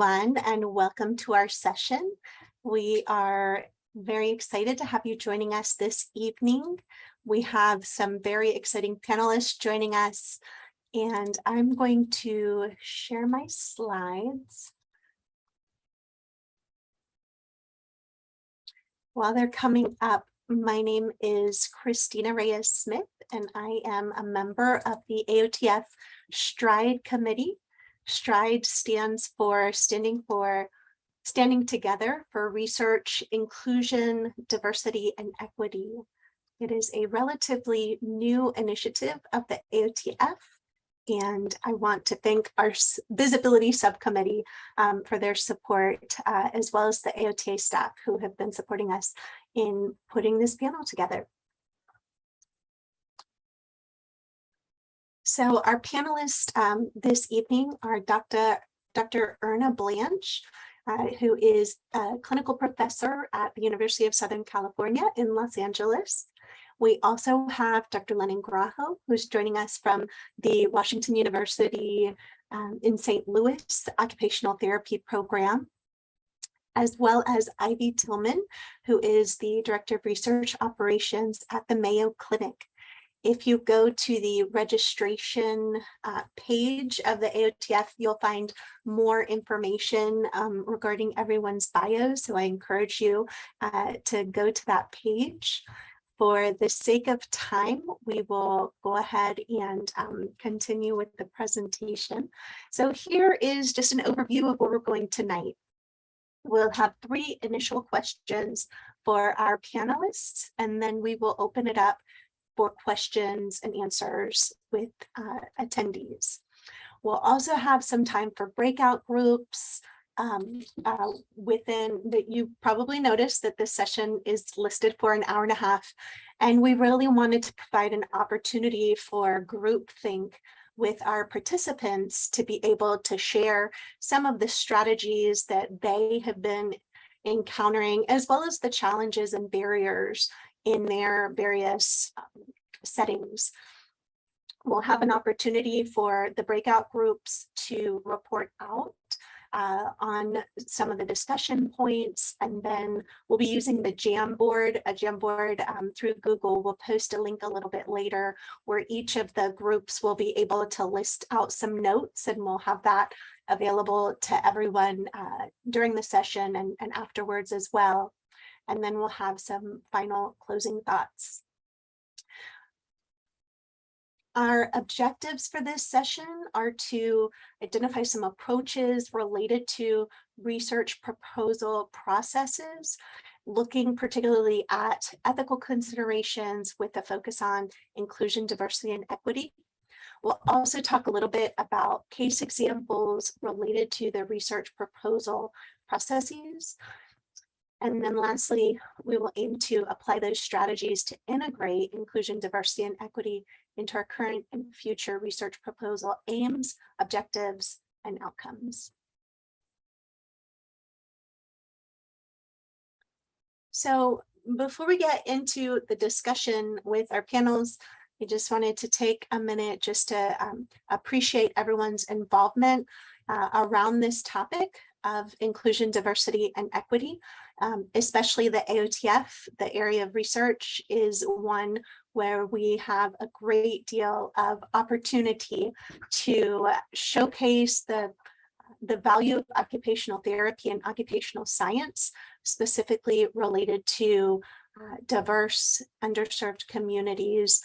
everyone, and welcome to our session. We are very excited to have you joining us this evening. We have some very exciting panelists joining us, and I'm going to share my slides. While they're coming up, my name is Christina Reyes-Smith, and I am a member of the AOTF STRIDE Committee. STRIDE stands for Standing Together for Research, Inclusion, Diversity, and Equity. It is a relatively new initiative of the AOTF, and I want to thank our Visibility Subcommittee for their support, as well as the AOTA staff who have been supporting us in putting this panel together. So our panelists this evening are Dr. Erna Blanche, who is a clinical professor at the University of Southern California in Los Angeles. We also have Dr. Lennon Grajo, who's joining us from the Washington University in St. Louis Occupational Therapy Program, as well as Ivy Tillman, who is the Director of Research Operations at the Mayo Clinic. If you go to the registration page of the AOTF, you'll find more information regarding everyone's bios. So I encourage you to go to that page. For the sake of time, we will go ahead and continue with the presentation. So here is just an overview of where we're going tonight. We'll have 3 initial questions for our panelists, and then we will open it up for questions and answers with attendees. We'll also have some time for breakout groups within that. You probably noticed that this session is listed for an hour and a half, and we really wanted to provide an opportunity for groupthink with our participants to be able to share some of the strategies that they have been encountering, as well as the challenges and barriers in their various settings. We'll have an opportunity for the breakout groups to report out on some of the discussion points, and then we'll be using the Jamboard. A Jamboard through Google. We'll post a link a little bit later where each of the groups will be able to list out some notes, and we'll have that available to everyone during the session and afterwards as well. And then we'll have some final closing thoughts. Our objectives for this session are to identify some approaches related to research proposal processes, looking particularly at ethical considerations with a focus on inclusion, diversity, and equity. We'll also talk a little bit about case examples related to the research proposal processes. And then lastly, we will aim to apply those strategies to integrate inclusion, diversity, and equity into our current and future research proposal aims, objectives, and outcomes. So before we get into the discussion with our panels, I just wanted to take a minute just to appreciate everyone's involvement around this topic of inclusion, diversity, and equity. Especially the AOTF, the area of research, is one where we have a great deal of opportunity to showcase the value of occupational therapy and occupational science, specifically related to diverse, underserved communities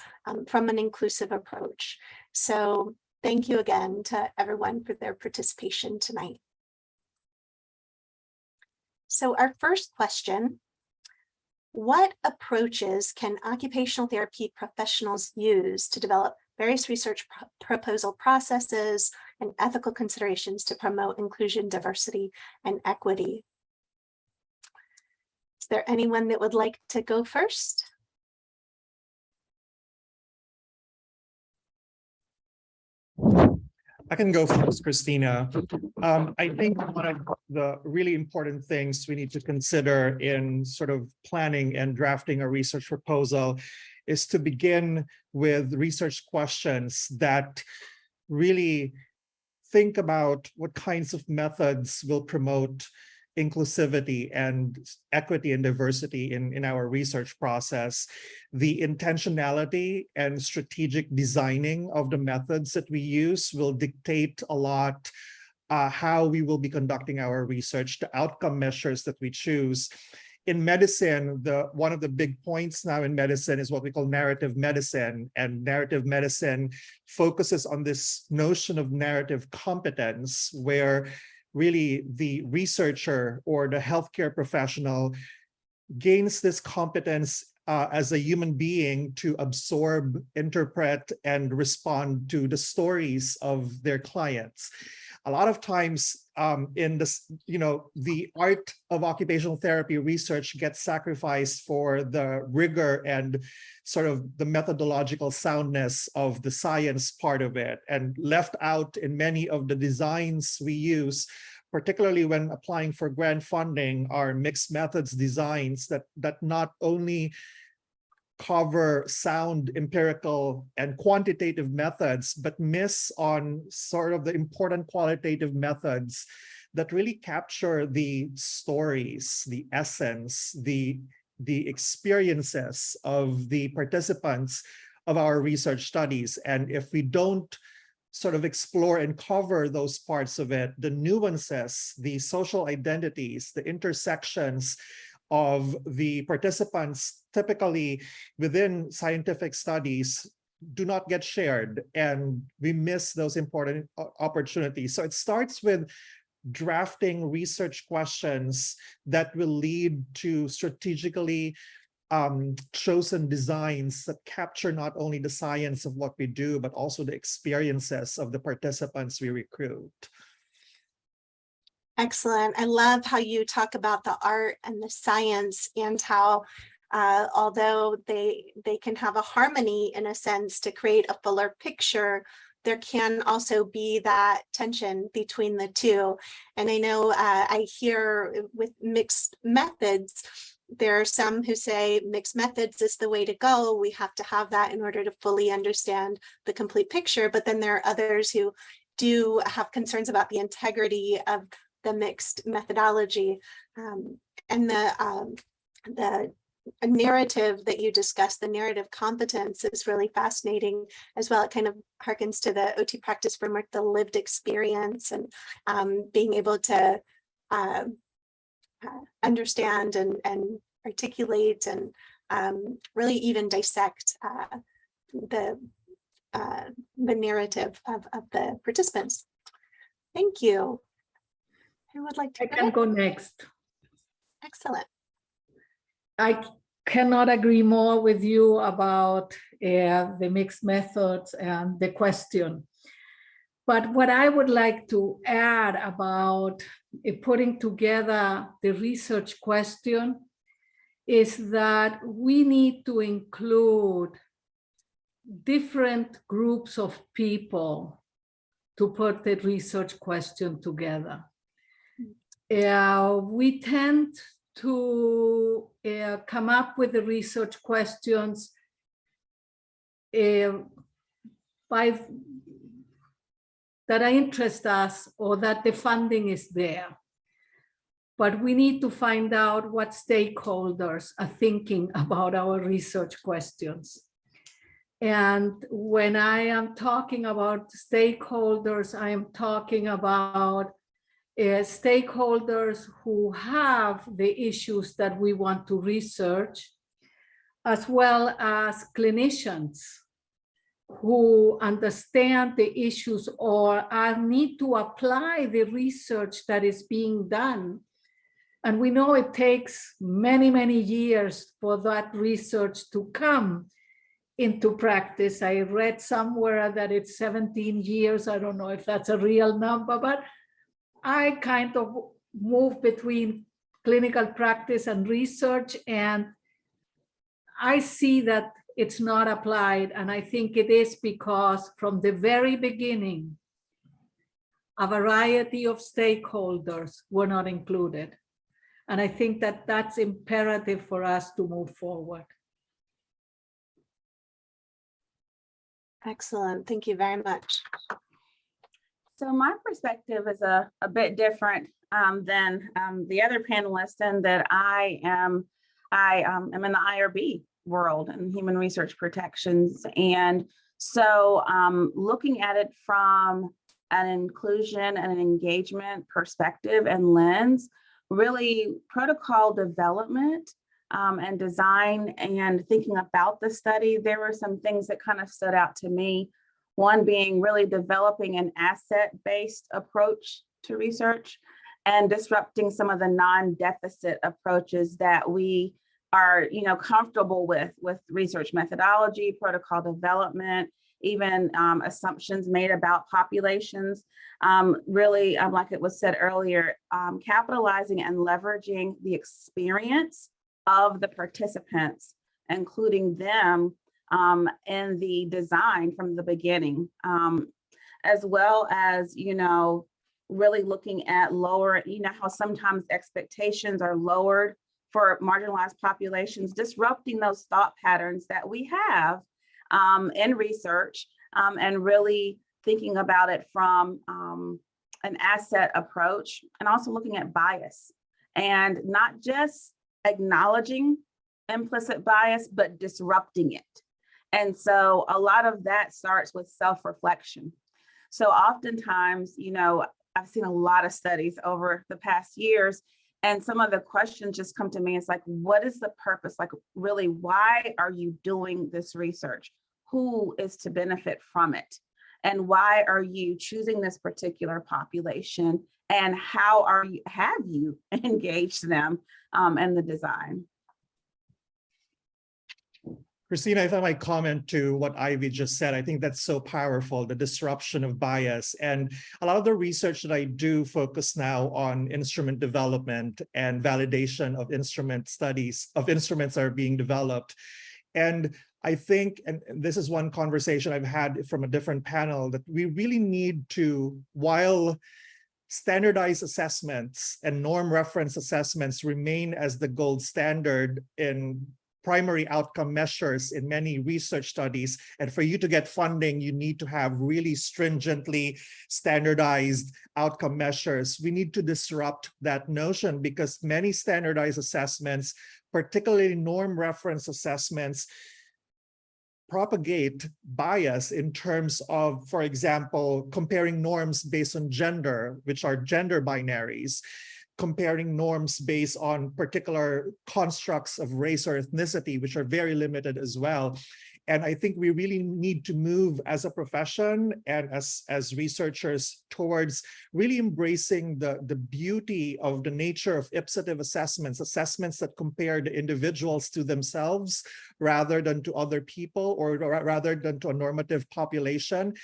from an inclusive approach. So thank you again to everyone for their participation tonight. So our first question: what approaches can occupational therapy professionals use to develop various research proposal processes and ethical considerations to promote inclusion, diversity, and equity? Is there anyone that would like to go first? I can go first, Christina. I think one of the really important things we need to consider in sort of planning and drafting a research proposal is to begin with research questions that really think about what kinds of methods will promote inclusivity and equity and diversity in our research process, the intentionality and strategic designing of the methods that we use will dictate a lot how we will be conducting our research, the outcome measures that we choose. In medicine, one of the big points now in medicine is what we call narrative medicine, and narrative medicine focuses on this notion of narrative competence, where really the researcher or the healthcare professional gains this competence as a human being to absorb, interpret, and respond to the stories of their clients. A lot of times in this, the art of occupational therapy research gets sacrificed for the rigor and sort of the methodological soundness of the science part of it, and left out in many of the designs we use, particularly when applying for grant funding, are mixed methods designs that not only cover sound empirical and quantitative methods, but miss on sort of the important qualitative methods that really capture the stories, the essence, the experiences of the participants of our research studies. And if we don't sort of explore and cover those parts of it, the nuances, the social identities, the intersections of the participants typically within scientific studies do not get shared, and we miss those important opportunities. So it starts with drafting research questions that will lead to strategically chosen designs that capture not only the science of what we do, but also the experiences of the participants we recruit. Excellent. I love how you talk about the art and the science, and how although they can have a harmony in a sense to create a fuller picture, there can also be that tension between the two. And I know I hear with mixed methods, there are some who say mixed methods is the way to go. We have to have that in order to fully understand the complete picture. But then there are others who do have concerns about the integrity of the mixed methodology, and the narrative that you discussed, the narrative competence, is really fascinating as well. It kind of harkens to the OT practice framework, the lived experience, and being able to understand and articulate and really even dissect the narrative of the participants. Thank you. Who would like to I can go next. Excellent. I cannot agree more with you about the mixed methods and the question. But what I would like to add about putting together the research question is that we need to include different groups of people to put the research question together. We tend to come up with the research questions that interest us, or that the funding is there. But we need to find out what stakeholders are thinking about our research questions. And when I am talking about stakeholders, I am talking about stakeholders who have the issues that we want to research, as well as clinicians who understand the issues or need to apply the research that is being done. And we know it takes many, many years for that research to come into practice. I read somewhere that it's 17 years. I don't know if that's a real number, but I kind of move between clinical practice and research, and I see that it's not applied. And I think it is because from the very beginning, a variety of stakeholders were not included. And I think that that's imperative for us to move forward. Excellent. Thank you very much. So my perspective is a bit different than the other panelists, in that I am in the IRB world and human research protections. And so looking at it from an inclusion and an engagement perspective and lens, really protocol development and design and thinking about the study, there were some things that kind of stood out to me. One being really developing an asset-based approach to research and disrupting some of the non-deficit approaches that we are, comfortable with research methodology, protocol development, even assumptions made about populations. Really, like it was said earlier, capitalizing and leveraging the experience of the participants, including them in the design from the beginning, as well as, really looking at lower, how sometimes expectations are lowered for marginalized populations, disrupting those thought patterns that we have in research, and really thinking about it from an asset approach, and also looking at bias and not just acknowledging implicit bias, but disrupting it. And so a lot of that starts with self-reflection. So oftentimes, I've seen a lot of studies over the past years, and some of the questions just come to me. It's like, what is the purpose? Like, really, why are you doing this research? Who is to benefit from it? And why are you choosing this particular population? And how have you engaged them in the design? Christina, if I might comment to what Ivy just said, I think that's so powerful, the disruption of bias. And a lot of the research that I do focus now on instrument development and validation of instrument studies, of instruments that are being developed. And I think, and this is one conversation I've had from a different panel, that we really need to, while standardized assessments and norm reference assessments remain as the gold standard in primary outcome measures in many research studies. And for you to get funding, you need to have really stringently standardized outcome measures. We need to disrupt that notion, because many standardized assessments, particularly norm reference assessments, propagate bias in terms of, for example, comparing norms based on gender, which are gender binaries, comparing norms based on particular constructs of race or ethnicity, which are very limited as well. And I think we really need to move as a profession and as researchers towards really embracing the beauty of the nature of ipsative assessments, assessments that compare the individuals to themselves rather than to other people, or rather than to a normative population.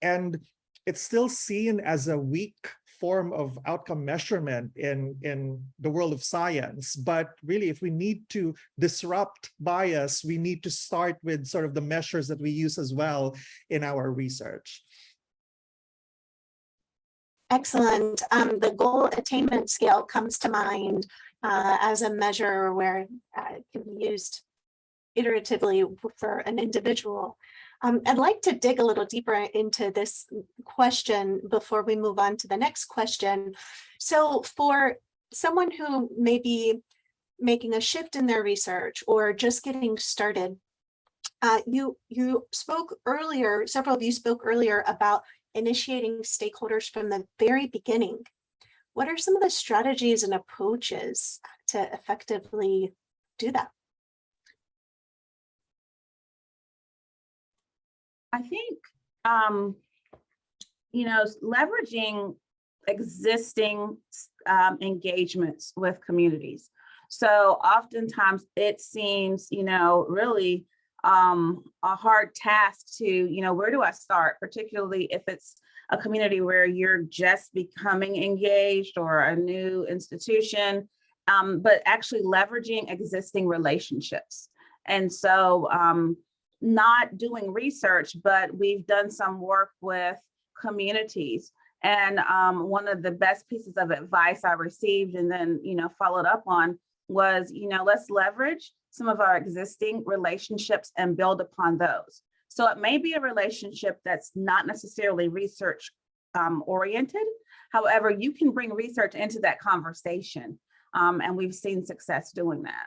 And it's still seen as a weak form of outcome measurement in the world of science. But really, if we need to disrupt bias, we need to start with sort of the measures that we use as well in our research. Excellent. The goal attainment scale comes to mind as a measure where it can be used iteratively for an individual. I'd like to dig a little deeper into this question before we move on to the next question. So for someone who may be making a shift in their research or just getting started, you spoke earlier, several of you spoke earlier about initiating stakeholders from the very beginning. What are some of the strategies and approaches to effectively do that? I think, leveraging existing engagements with communities. So oftentimes it seems, really a hard task to, where do I start, particularly if it's a community where you're just becoming engaged or a new institution, but actually leveraging existing relationships. And so, not doing research, but we've done some work with communities. And one of the best pieces of advice I received and then, followed up on was, let's leverage some of our existing relationships and build upon those. So it may be a relationship that's not necessarily research oriented. However, you can bring research into that conversation, and we've seen success doing that.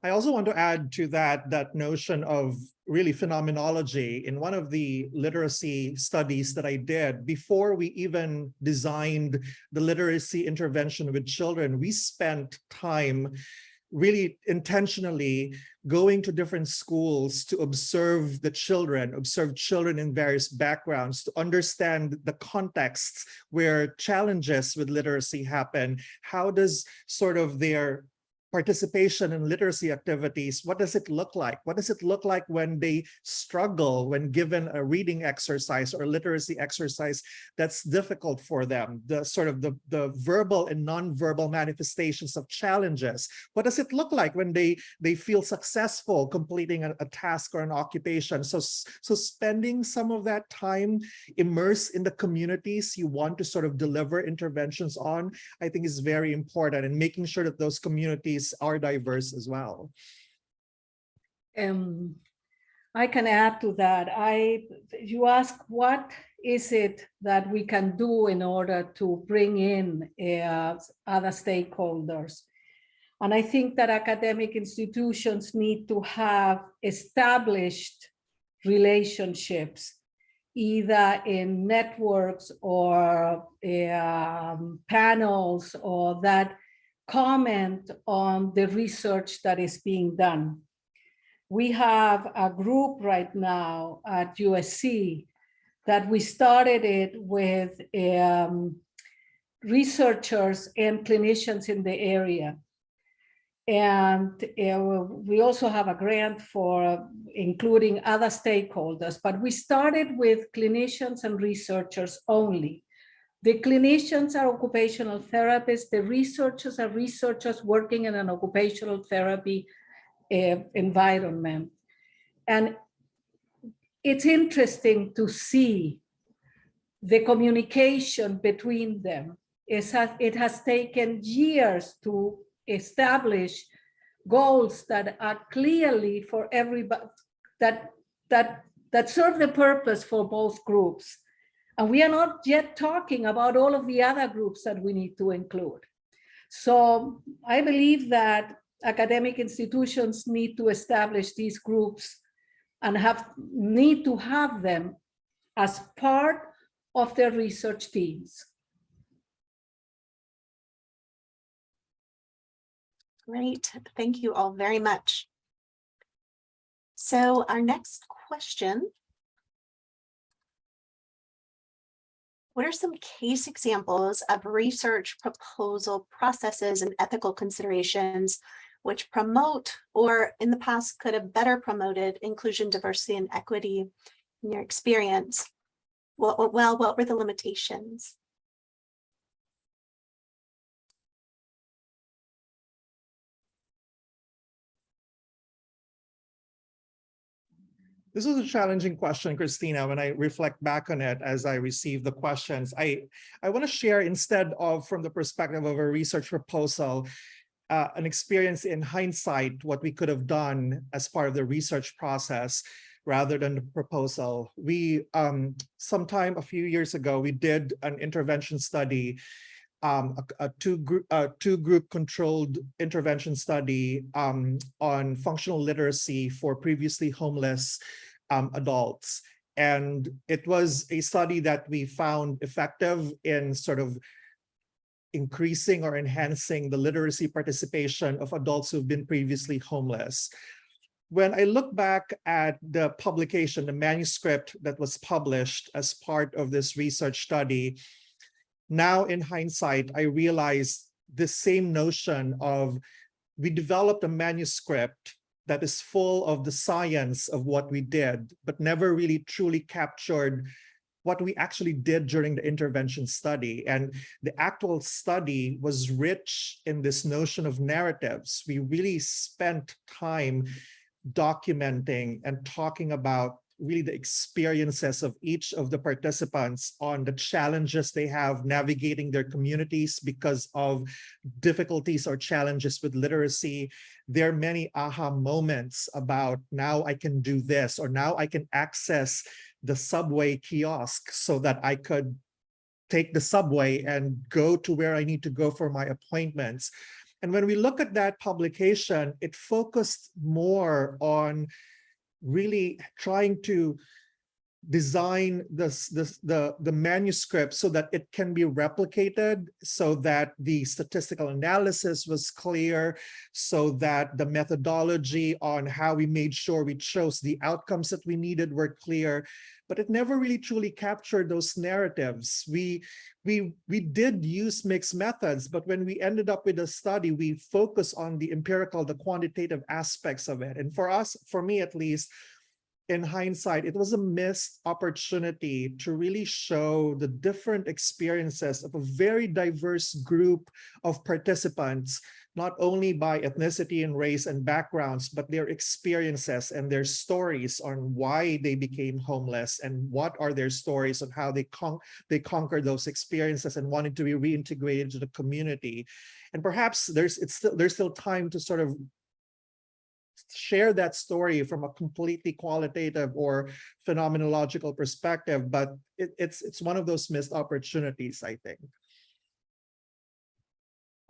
I also want to add to that notion of really phenomenology. In one of the literacy studies that I did, before we even designed the literacy intervention with children, we spent time really intentionally going to different schools to observe children in various backgrounds, to understand the contexts where challenges with literacy happen. How does sort of their participation in literacy activities, what does it look like? What does it look like when they struggle, when given a reading exercise or literacy exercise that's difficult for them? The sort of the verbal and non-verbal manifestations of challenges. What does it look like when they feel successful completing a task or an occupation? So spending some of that time immersed in the communities you want to sort of deliver interventions on, I think is very important, and making sure that those communities are diverse as well. I can add to that. You ask, what is it that we can do in order to bring in other stakeholders? And I think that academic institutions need to have established relationships, either in networks or panels, or that comment on the research that is being done. We have a group right now at USC that we started it with researchers and clinicians in the area. And we also have a grant for including other stakeholders, but we started with clinicians and researchers only. The clinicians are occupational therapists. The researchers are researchers working in an occupational therapy environment. And it's interesting to see the communication between them. It has taken years to establish goals that are clearly for everybody, that serve the purpose for both groups. And we are not yet talking about all of the other groups that we need to include. So I believe that academic institutions need to establish these groups and need to have them as part of their research teams. Great, thank you all very much. So our next question: what are some case examples of research proposal processes and ethical considerations which promote, or in the past could have better promoted, inclusion, diversity, and equity in your experience? Well, what were the limitations? This was a challenging question, Christina. When I reflect back on it as I receive the questions, I want to share, instead of from the perspective of a research proposal, an experience in hindsight, what we could have done as part of the research process rather than the proposal. We, sometime a few years ago, we did an intervention study, a two-group controlled intervention study on functional literacy for previously homeless adults. And it was a study that we found effective in sort of increasing or enhancing the literacy participation of adults who've been previously homeless. When I look back at the publication, the manuscript that was published as part of this research study, now in hindsight, I realize the same notion of, we developed a manuscript that is full of the science of what we did, but never really truly captured what we actually did during the intervention study. And the actual study was rich in this notion of narratives. We really spent time documenting and talking about really the experiences of each of the participants on the challenges they have navigating their communities because of difficulties or challenges with literacy. There are many aha moments about, now I can do this, or now I can access the subway kiosk so that I could take the subway and go to where I need to go for my appointments. And when we look at that publication, it focused more on really trying to design the manuscript so that it can be replicated, so that the statistical analysis was clear, so that the methodology on how we made sure we chose the outcomes that we needed were clear. But it never really truly captured those narratives. We did use mixed methods, but when we ended up with a study, we focus on the empirical, the quantitative aspects of it. And for us, for me at least, in hindsight, it was a missed opportunity to really show the different experiences of a very diverse group of participants, not only by ethnicity and race and backgrounds, but their experiences and their stories on why they became homeless and what are their stories of how they conquered those experiences and wanted to be reintegrated into the community. And perhaps there's still time to sort of share that story from a completely qualitative or phenomenological perspective, but it's one of those missed opportunities, I think.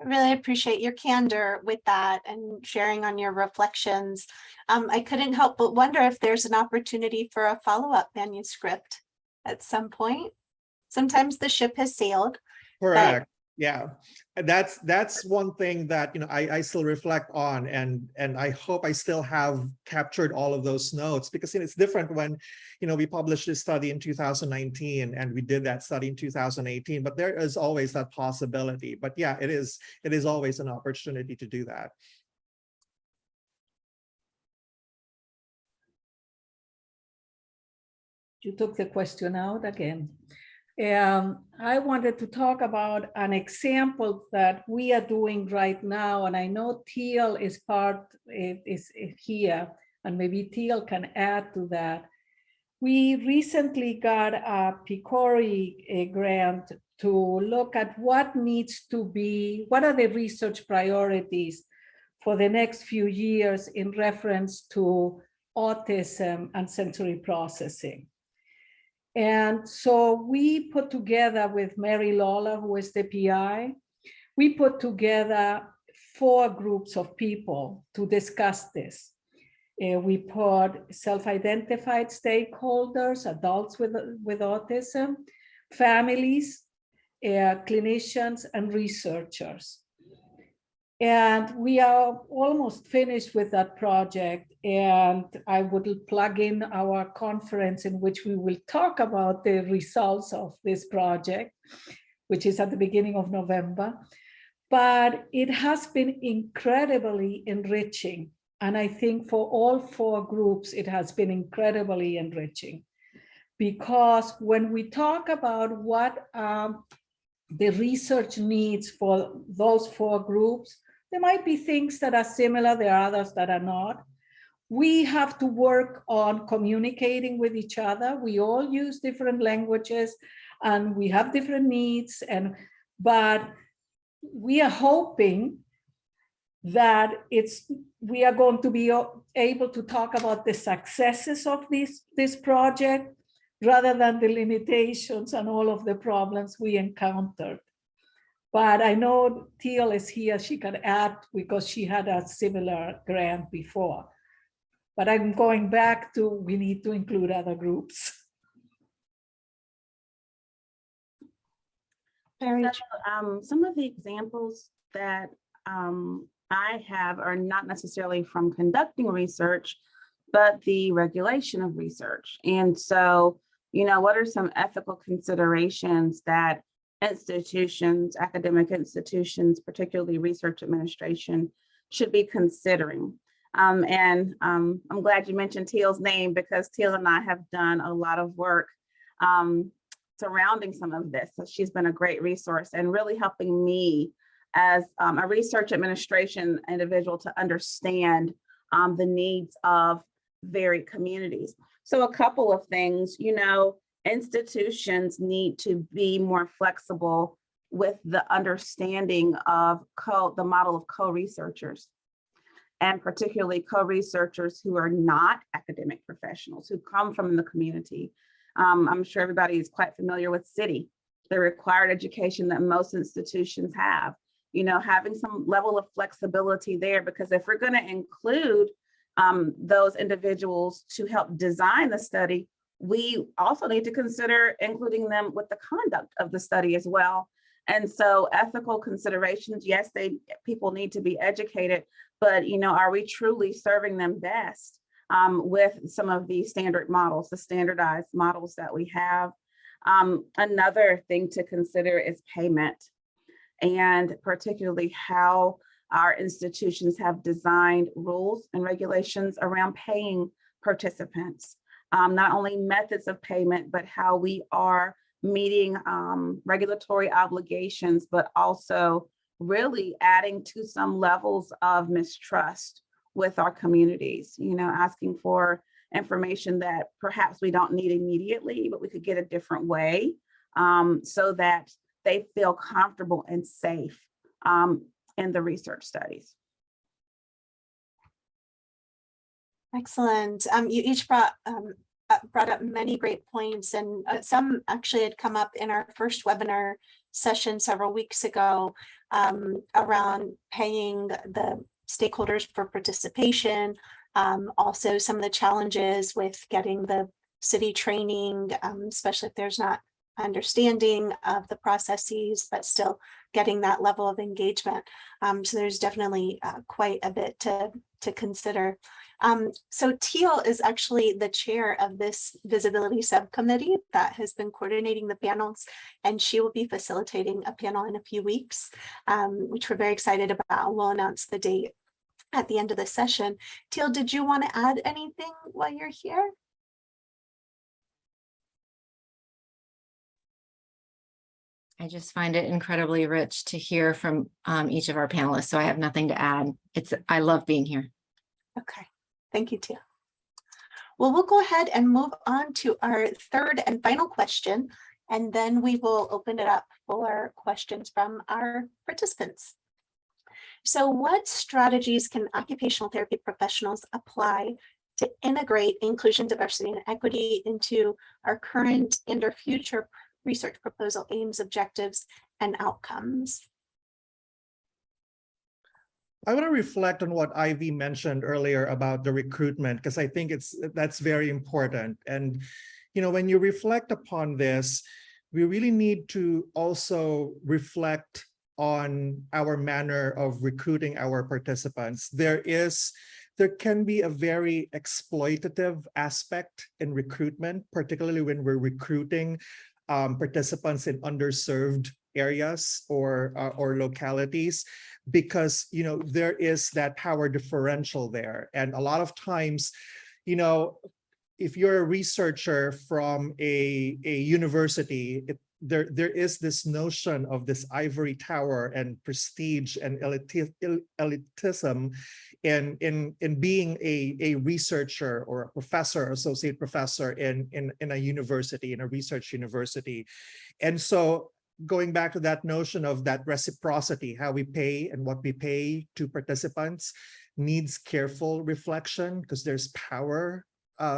I really appreciate your candor with that and sharing on your reflections. I couldn't help but wonder if there's an opportunity for a follow-up manuscript at some point. Sometimes the ship has sailed. Correct. Yeah, that's one thing that I still reflect on, and I hope I still have captured all of those notes, because it's different when we published this study in 2019 and we did that study in 2018, but there is always that possibility. But yeah, it is always an opportunity to do that. You took the question out again. I wanted to talk about an example that we are doing right now, and I know Teal is here, and maybe Teal can add to that. We recently got a PCORI grant to look at what are the research priorities for the next few years in reference to autism and sensory processing. And so we put together with Mary Lawler, who is the PI, we put together 4 groups of people to discuss this. We put self-identified stakeholders, adults with autism, families, clinicians, and researchers. And we are almost finished with that project, and I would plug in our conference in which we will talk about the results of this project, which is at the beginning of November. But it has been incredibly enriching. And I think for all 4 groups, it has been incredibly enriching. Because when we talk about what the research needs for those 4 groups, there might be things that are similar, there are others that are not. We have to work on communicating with each other. We all use different languages and we have different needs, but we are hoping that we are going to be able to talk about the successes of this project rather than the limitations and all of the problems we encountered. But I know Teal is here, she can add because she had a similar grant before. But I'm going back to, we need to include other groups. Some of the examples that I have are not necessarily from conducting research, but the regulation of research. And so, what are some ethical considerations that institutions, academic institutions, particularly research administration, should be considering? And I'm glad you mentioned Teal's name, because Teal and I have done a lot of work surrounding some of this. So she's been a great resource and really helping me as a research administration individual to understand the needs of varied communities. So a couple of things, institutions need to be more flexible with the understanding of the model of co-researchers, and particularly co-researchers who are not academic professionals, who come from the community. I'm sure everybody is quite familiar with CITI, the required education that most institutions have. You know, having some level of flexibility there, because if we're going to include those individuals to help design the study, we also need to consider including them with the conduct of the study as well. And so ethical considerations, yes, people need to be educated, but, you know, are we truly serving them best with some of these standard models, the standardized models that we have? Another thing to consider is payment, and particularly how our institutions have designed rules and regulations around paying participants. Not only methods of payment, but how we are meeting regulatory obligations, but also really adding to some levels of mistrust with our communities, you know, asking for information that perhaps we don't need immediately, but we could get a different way so that they feel comfortable and safe in the research studies. Excellent. You each brought up many great points, and some actually had come up in our first webinar session several weeks ago around paying the stakeholders for participation. Also, some of the challenges with getting the city training, especially if there's not understanding of the processes, but still getting that level of engagement. So there's definitely quite a bit to consider. So Teal is actually the chair of this visibility subcommittee that has been coordinating the panels, and she will be facilitating a panel in a few weeks, which we're very excited about. We'll announce the date at the end of the session. Teal, did you want to add anything while you're here? I just find it incredibly rich to hear from each of our panelists, so I have nothing to add. I love being here. Okay, thank you, Tia. Well, we'll go ahead and move on to our third and final question, and then we will open it up for questions from our participants. So what strategies can occupational therapy professionals apply to integrate inclusion, diversity, and equity into our current and our future research proposal aims, objectives, and outcomes? I want to reflect on what Ivy mentioned earlier about the recruitment, because I think that's very important. And, you know, when you reflect upon this, we really need to also reflect on our manner of recruiting our participants. There can be a very exploitative aspect in recruitment, particularly when we're recruiting participants in underserved areas or localities, because, you know, there is that power differential there. And a lot of times, you know, if you're a researcher from a university, there is this notion of this ivory tower and prestige and elitism in being a researcher or a professor, associate professor in a university, in a research university. And so going back to that notion of that reciprocity, how we pay and what we pay to participants needs careful reflection, because there's power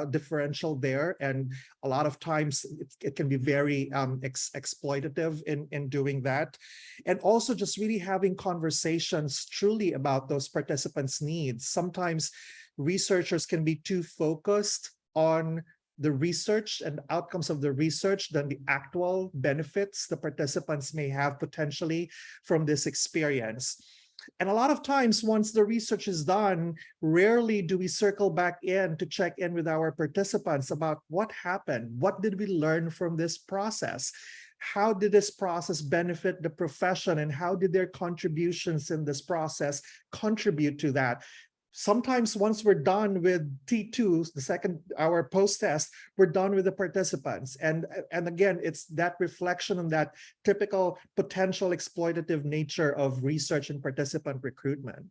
differential there, and a lot of times it can be very exploitative in doing that. And also just really having conversations truly about those participants' needs. Sometimes researchers can be too focused on the research and outcomes of the research than the actual benefits the participants may have potentially from this experience. And a lot of times, once the research is done, rarely do we circle back in to check in with our participants about what happened. What did we learn from this process? How did this process benefit the profession, and how did their contributions in this process contribute to that? Sometimes once we're done with T2, the second hour post-test, we're done with the participants. And again, it's that reflection on that typical potential exploitative nature of research and participant recruitment.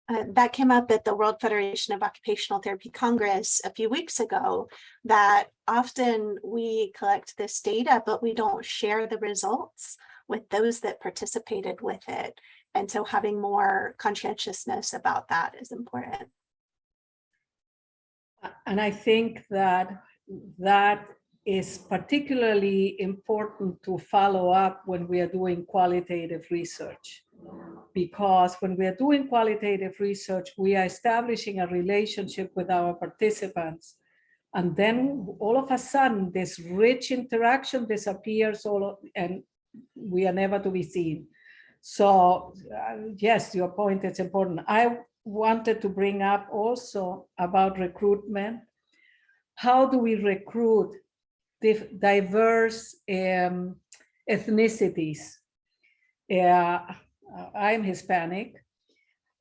That came up at the World Federation of Occupational Therapy Congress a few weeks ago, that often we collect this data, but we don't share the results with those that participated with it. And so having more conscientiousness about that is important. And I think that that is particularly important to follow up when we are doing qualitative research. Because when we are doing qualitative research, we are establishing a relationship with our participants. And then all of a sudden, this rich interaction disappears, and we are never to be seen. So yes, your point is important. I wanted to bring up also about recruitment. How do we recruit diverse ethnicities? I'm Hispanic,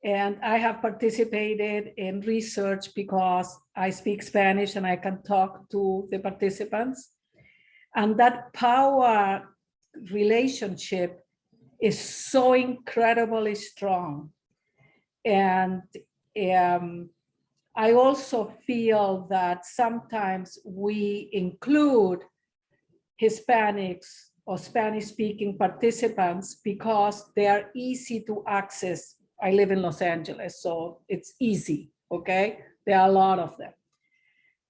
and I have participated in research because I speak Spanish and I can talk to the participants. And that power relationship is so incredibly strong. And I also feel that sometimes we include Hispanics or Spanish-speaking participants because they are easy to access. I live in Los Angeles, so it's easy, okay? There are a lot of them.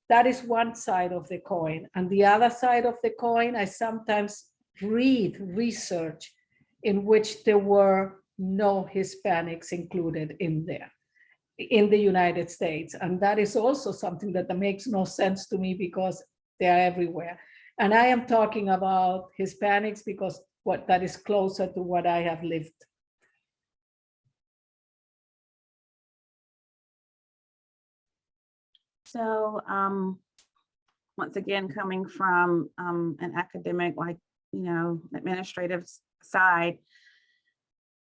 That is one side of the coin. And the other side of the coin, I sometimes read research in which there were no Hispanics included in there, in the United States. And that is also something that makes no sense to me because they are everywhere. And I am talking about Hispanics because that is closer to what I have lived. So once again, coming from an academic, administrative side,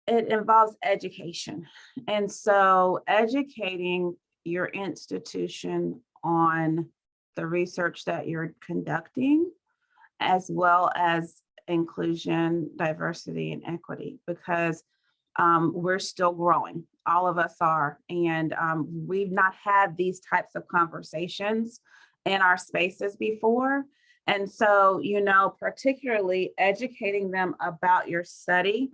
it involves education. And so educating your institution on the research that you're conducting, as well as inclusion, diversity, and equity, because we're still growing. All of us are. And we've not had these types of conversations in our spaces before. And so, particularly educating them about your study.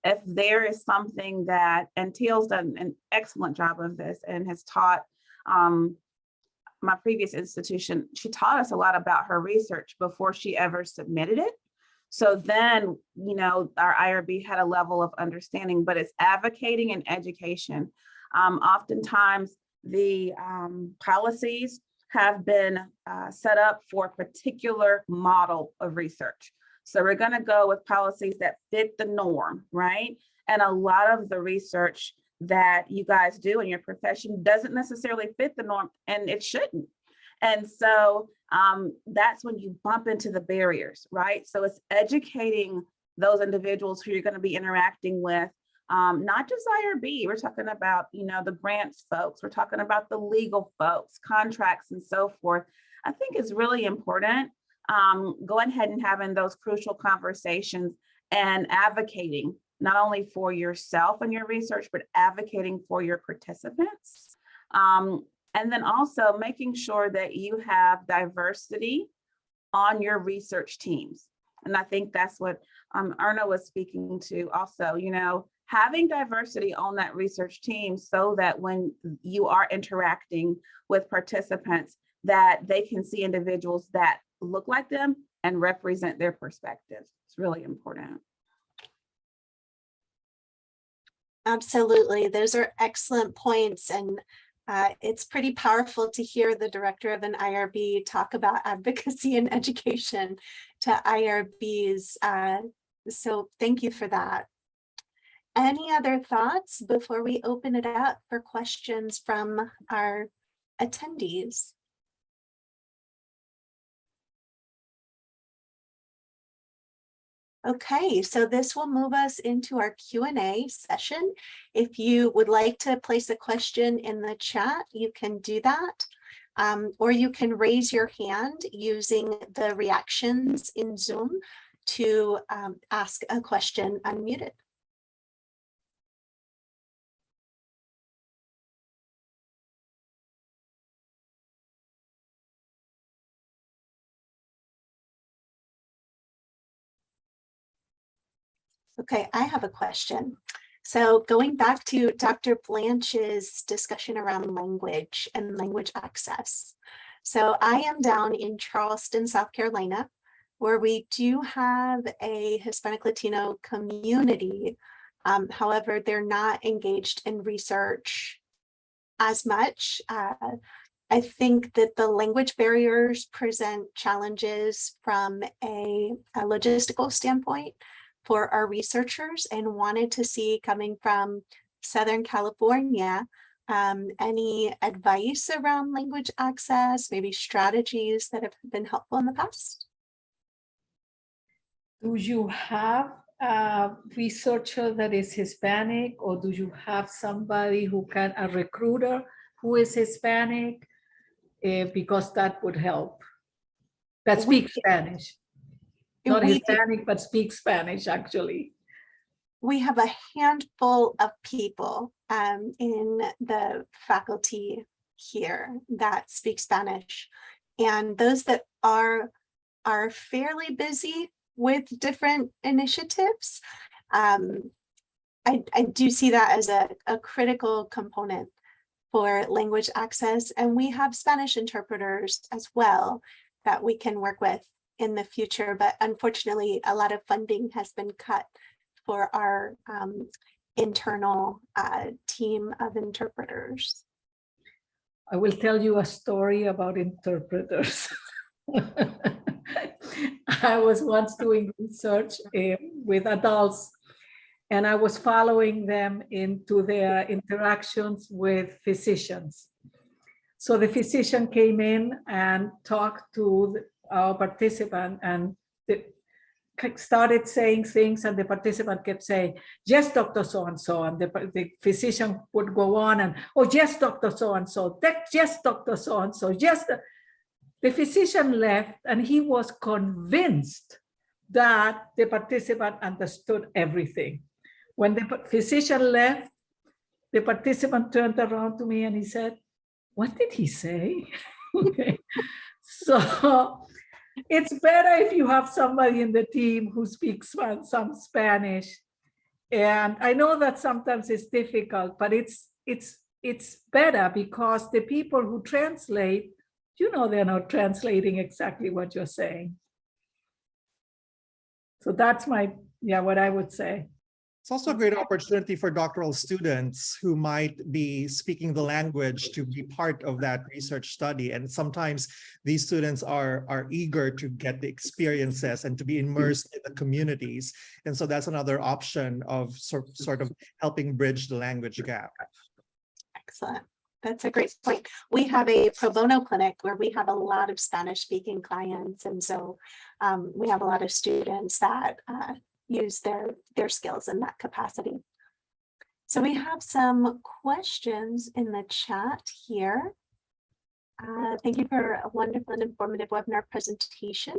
If there is something that, and Teal's done an excellent job of this and has taught my previous institution, she taught us a lot about her research before she ever submitted it. So then, our IRB had a level of understanding, but it's advocating and education. Oftentimes the policies have been set up for a particular model of research. So we're going to go with policies that fit the norm, right? And a lot of the research that you guys do in your profession doesn't necessarily fit the norm, and it shouldn't. And so that's when you bump into the barriers, right? So it's educating those individuals who you're going to be interacting with, not just IRB. We're talking about, the grants folks. We're talking about the legal folks, contracts, and so forth. I think it's really important going ahead and having those crucial conversations and advocating not only for yourself and your research, but advocating for your participants. And then also making sure that you have diversity on your research teams. And I think that's what Erna was speaking to also, having diversity on that research team so that when you are interacting with participants, that they can see individuals that look like them and represent their perspectives. It's really important. Absolutely. Those are excellent points. And it's pretty powerful to hear the director of an IRB talk about advocacy and education to IRBs. So thank you for that. Any other thoughts before we open it up for questions from our attendees? Okay, so this will move us into our Q&A session. If you would like to place a question in the chat, you can do that. Or you can raise your hand using the reactions in Zoom to ask a question unmuted. Okay, I have a question. So going back to Dr. Blanche's discussion around language and language access. So I am down in Charleston, South Carolina, where we do have a Hispanic Latino community. However, they're not engaged in research as much. I think that the language barriers present challenges from a logistical standpoint for our researchers, and wanted to see, coming from Southern California, any advice around language access, maybe strategies that have been helpful in the past? Do you have a researcher that is Hispanic, or do you have somebody who can, a recruiter who is Hispanic? Because that would help. That speaks Spanish. Not We do. Hispanic, but speaks Spanish, actually. We have a handful of people in the faculty here that speak Spanish, and those that are fairly busy with different initiatives. I do see that as a critical component for language access, and we have Spanish interpreters as well that we can work with in the future, but unfortunately a lot of funding has been cut for our internal team of interpreters. I will tell you a story about interpreters. I was once doing research with adults, and I was following them into their interactions with physicians. So the physician came in and talked to our participant, and started saying things, and the participant kept saying, yes, Dr. So-and-so, and the physician would go on and, oh, yes, Dr. So-and-so, yes, Dr. So-and-so, yes. The physician left, and he was convinced that the participant understood everything. When the physician left, the participant turned around to me and he said, what did he say? Okay. So it's better if you have somebody in the team who speaks some Spanish. And I know that sometimes it's difficult, but it's better, because the people who translate, you know, they're not translating exactly what you're saying. So that's what I would say. It's also a great opportunity for doctoral students who might be speaking the language to be part of that research study. And sometimes these students are eager to get the experiences and to be immersed in the communities. And so that's another option of sort of helping bridge the language gap. Excellent. That's a great point. We have a pro bono clinic where we have a lot of Spanish speaking clients. And so we have a lot of students that use their skills in that capacity. So we have some questions in the chat here. Thank you for a wonderful and informative webinar presentation.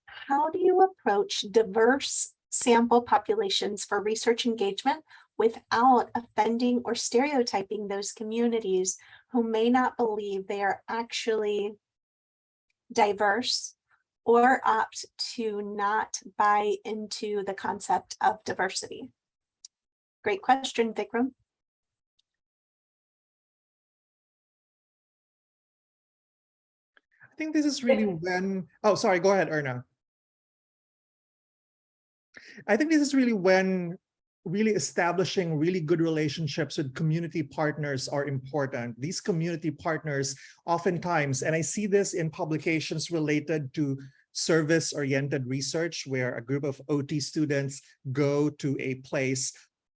How do you approach diverse sample populations for research engagement without offending or stereotyping those communities who may not believe they are actually diverse, or opt to not buy into the concept of diversity? Great question, Vikram. I think this is really when, oh, sorry, go ahead, Erna. I think this is really when really establishing really good relationships with community partners are important. These community partners oftentimes, and I see this in publications related to service-oriented research, where a group of OT students go to a place,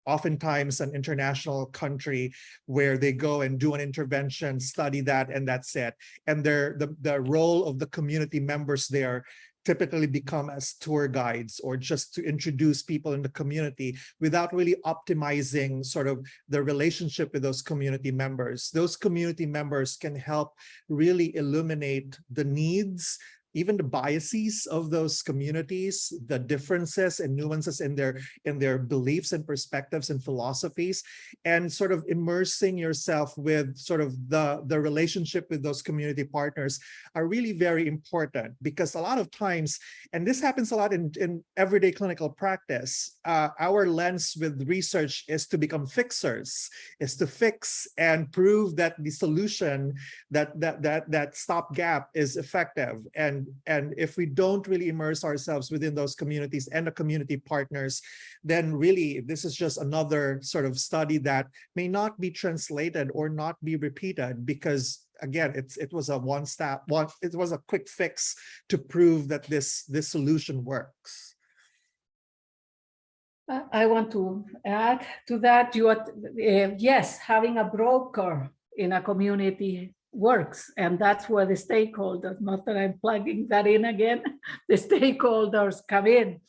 oftentimes an international country, where they go and do an intervention, study that, and that's it. And the role of the community members there typically become as tour guides, or just to introduce people in the community without really optimizing sort of the relationship with those community members. Those community members can help really illuminate the needs, even the biases of those communities, the differences and nuances in their beliefs and perspectives and philosophies, and sort of immersing yourself with sort of the relationship with those community partners are really very important, because a lot of times, and this happens a lot in everyday clinical practice, our lens with research is to become fixers, is to fix and prove that the solution, that stopgap is effective. And if we don't really immerse ourselves within those communities and the community partners, then really this is just another sort of study that may not be translated or not be repeated, because again, it was a quick fix to prove that this solution works. I want to add to that. Yes, having a broker in a community works, and that's where the stakeholders, not that I'm plugging that in again, the stakeholders come in.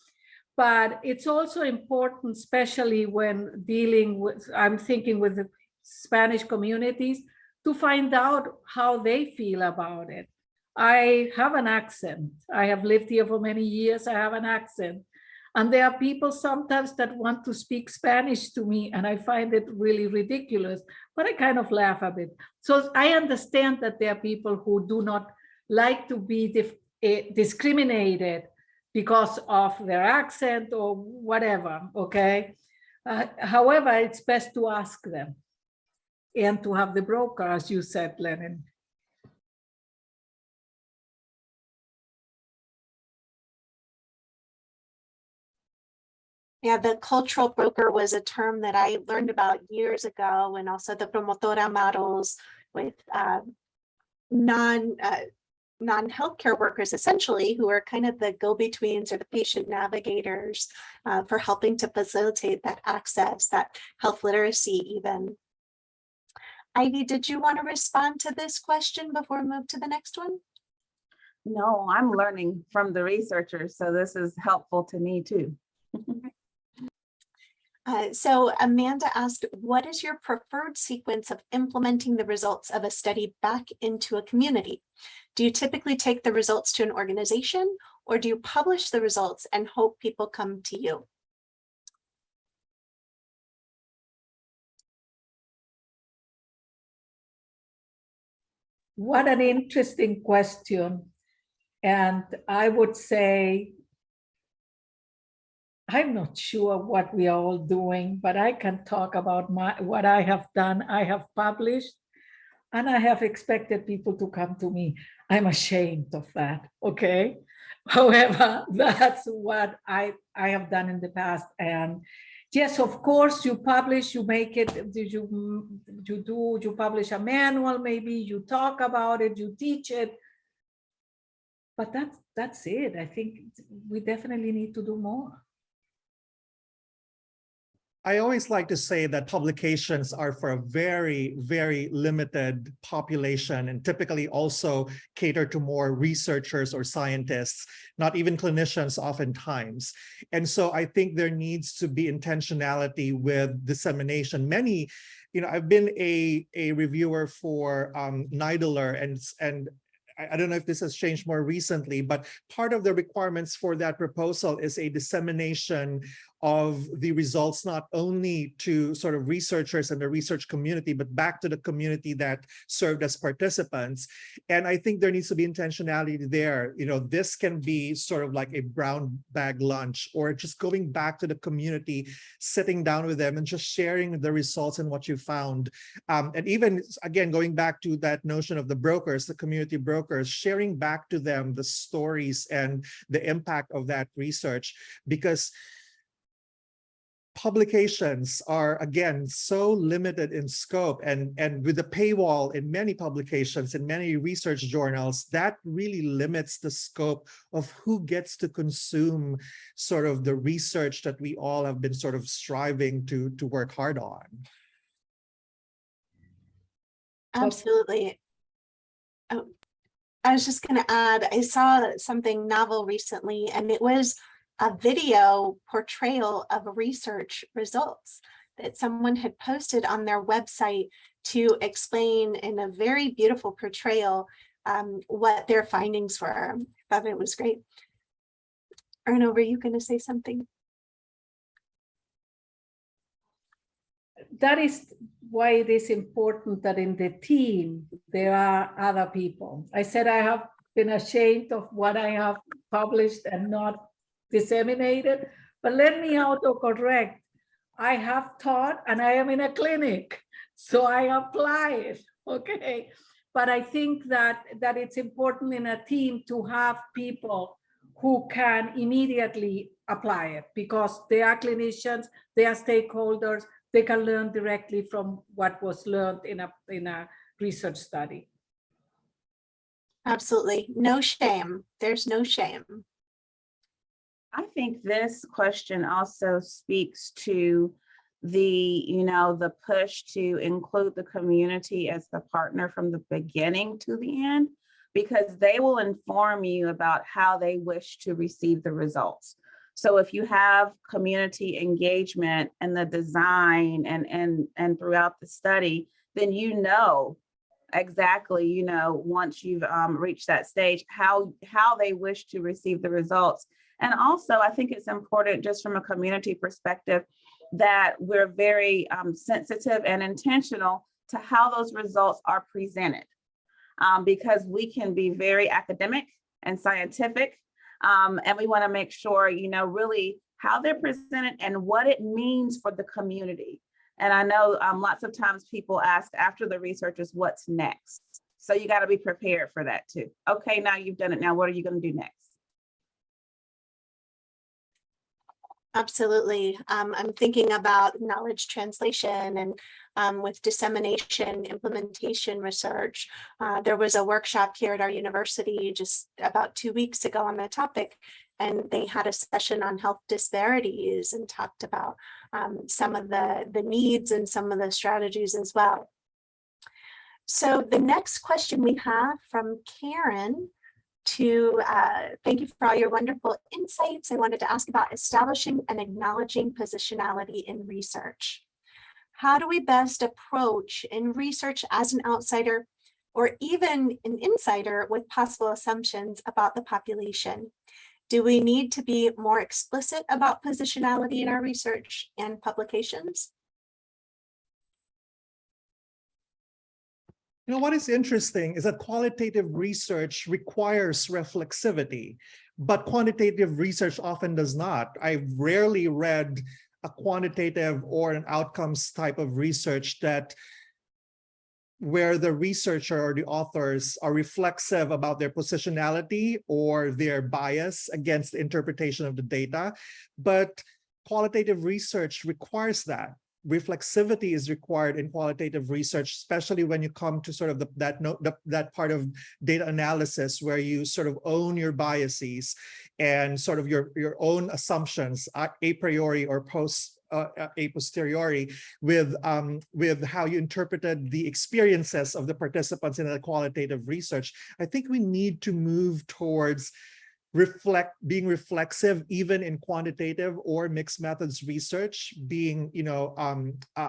But it's also important, especially when dealing with, I'm thinking with the Spanish communities, to find out how they feel about it. I have an accent. I have lived here for many years. I have an accent. And there are people sometimes that want to speak Spanish to me, and I find it really ridiculous, but I kind of laugh a bit. So I understand that there are people who do not like to be discriminated because of their accent or whatever, okay? However, it's best to ask them and to have the broker, as you said, Lennon. Yeah, the cultural broker was a term that I learned about years ago, and also the promotora models with non-healthcare workers, essentially, who are kind of the go-betweens or the patient navigators for helping to facilitate that access, that health literacy even. Ivy, did you want to respond to this question before we move to the next one? No, I'm learning from the researchers, so this is helpful to me too. So Amanda asked, what is your preferred sequence of implementing the results of a study back into a community? Do you typically take the results to an organization, or do you publish the results and hope people come to you? What an interesting question. And I would say, I'm not sure what we are all doing, but I can talk about what I have done. I have published, and I have expected people to come to me. I'm ashamed of that, okay? However, that's what I have done in the past. And yes, of course, you publish, you make it, you publish a manual, maybe you talk about it, you teach it. But that's it. I think we definitely need to do more. I always like to say that publications are for a very, very limited population, and typically also cater to more researchers or scientists, not even clinicians oftentimes. And so I think there needs to be intentionality with dissemination. Many, I've been a reviewer for NIDLR, and I don't know if this has changed more recently, but part of the requirements for that proposal is a dissemination of the results, not only to sort of researchers and the research community, but back to the community that served as participants. And I think there needs to be intentionality there. This can be sort of like a brown bag lunch, or just going back to the community, sitting down with them and just sharing the results and what you found. And even, again, going back to that notion of the brokers, the community brokers, sharing back to them the stories and the impact of that research, because publications are, again, so limited in scope, and with the paywall in many publications, in many research journals, that really limits the scope of who gets to consume sort of the research that we all have been sort of striving to work hard on. Absolutely. Oh, I was just going to add, I saw something novel recently, and it was a video portrayal of research results that someone had posted on their website to explain in a very beautiful portrayal what their findings were. thought it was great. Erna, were you going to say something? That is why it is important that in the team, there are other people. I said I have been ashamed of what I have published and not disseminated, but let me autocorrect. I have taught and I am in a clinic, so I apply it, okay? But I think that it's important in a team to have people who can immediately apply it because they are clinicians, they are stakeholders, they can learn directly from what was learned in a research study. Absolutely. No shame. There's no shame. I think this question also speaks to the push to include the community as the partner from the beginning to the end, because they will inform you about how they wish to receive the results. So if you have community engagement in the design and throughout the study, then exactly, once you've reached that stage, how they wish to receive the results. And also, I think it's important just from a community perspective that we're very sensitive and intentional to how those results are presented, because we can be very academic and scientific, and we want to make sure, really how they're presented and what it means for the community. And I know lots of times people ask after the research is what's next. So you got to be prepared for that too. Okay, now you've done it. Now what are you going to do next? Absolutely. I'm thinking about knowledge translation and with dissemination, implementation research. There was a workshop here at our university just about 2 weeks ago on the topic, and they had a session on health disparities and talked about some of the needs and some of the strategies as well. So the next question we have from Karen thank you for all your wonderful insights. I wanted to ask about establishing and acknowledging positionality in research. How do we best approach in research as an outsider or even an insider with possible assumptions about the population? Do we need to be more explicit about positionality in our research and publications? What is interesting is that qualitative research requires reflexivity, but quantitative research often does not. I've rarely read a quantitative or an outcomes type of research where the researcher or the authors are reflexive about their positionality or their bias against the interpretation of the data. But qualitative research requires that. Reflexivity is required in qualitative research, especially when you come to sort of that part of data analysis where you sort of own your biases and sort of your own assumptions a priori or a posteriori with how you interpreted the experiences of the participants in the qualitative research. I think we need to move towards being reflexive even in quantitative or mixed methods research, being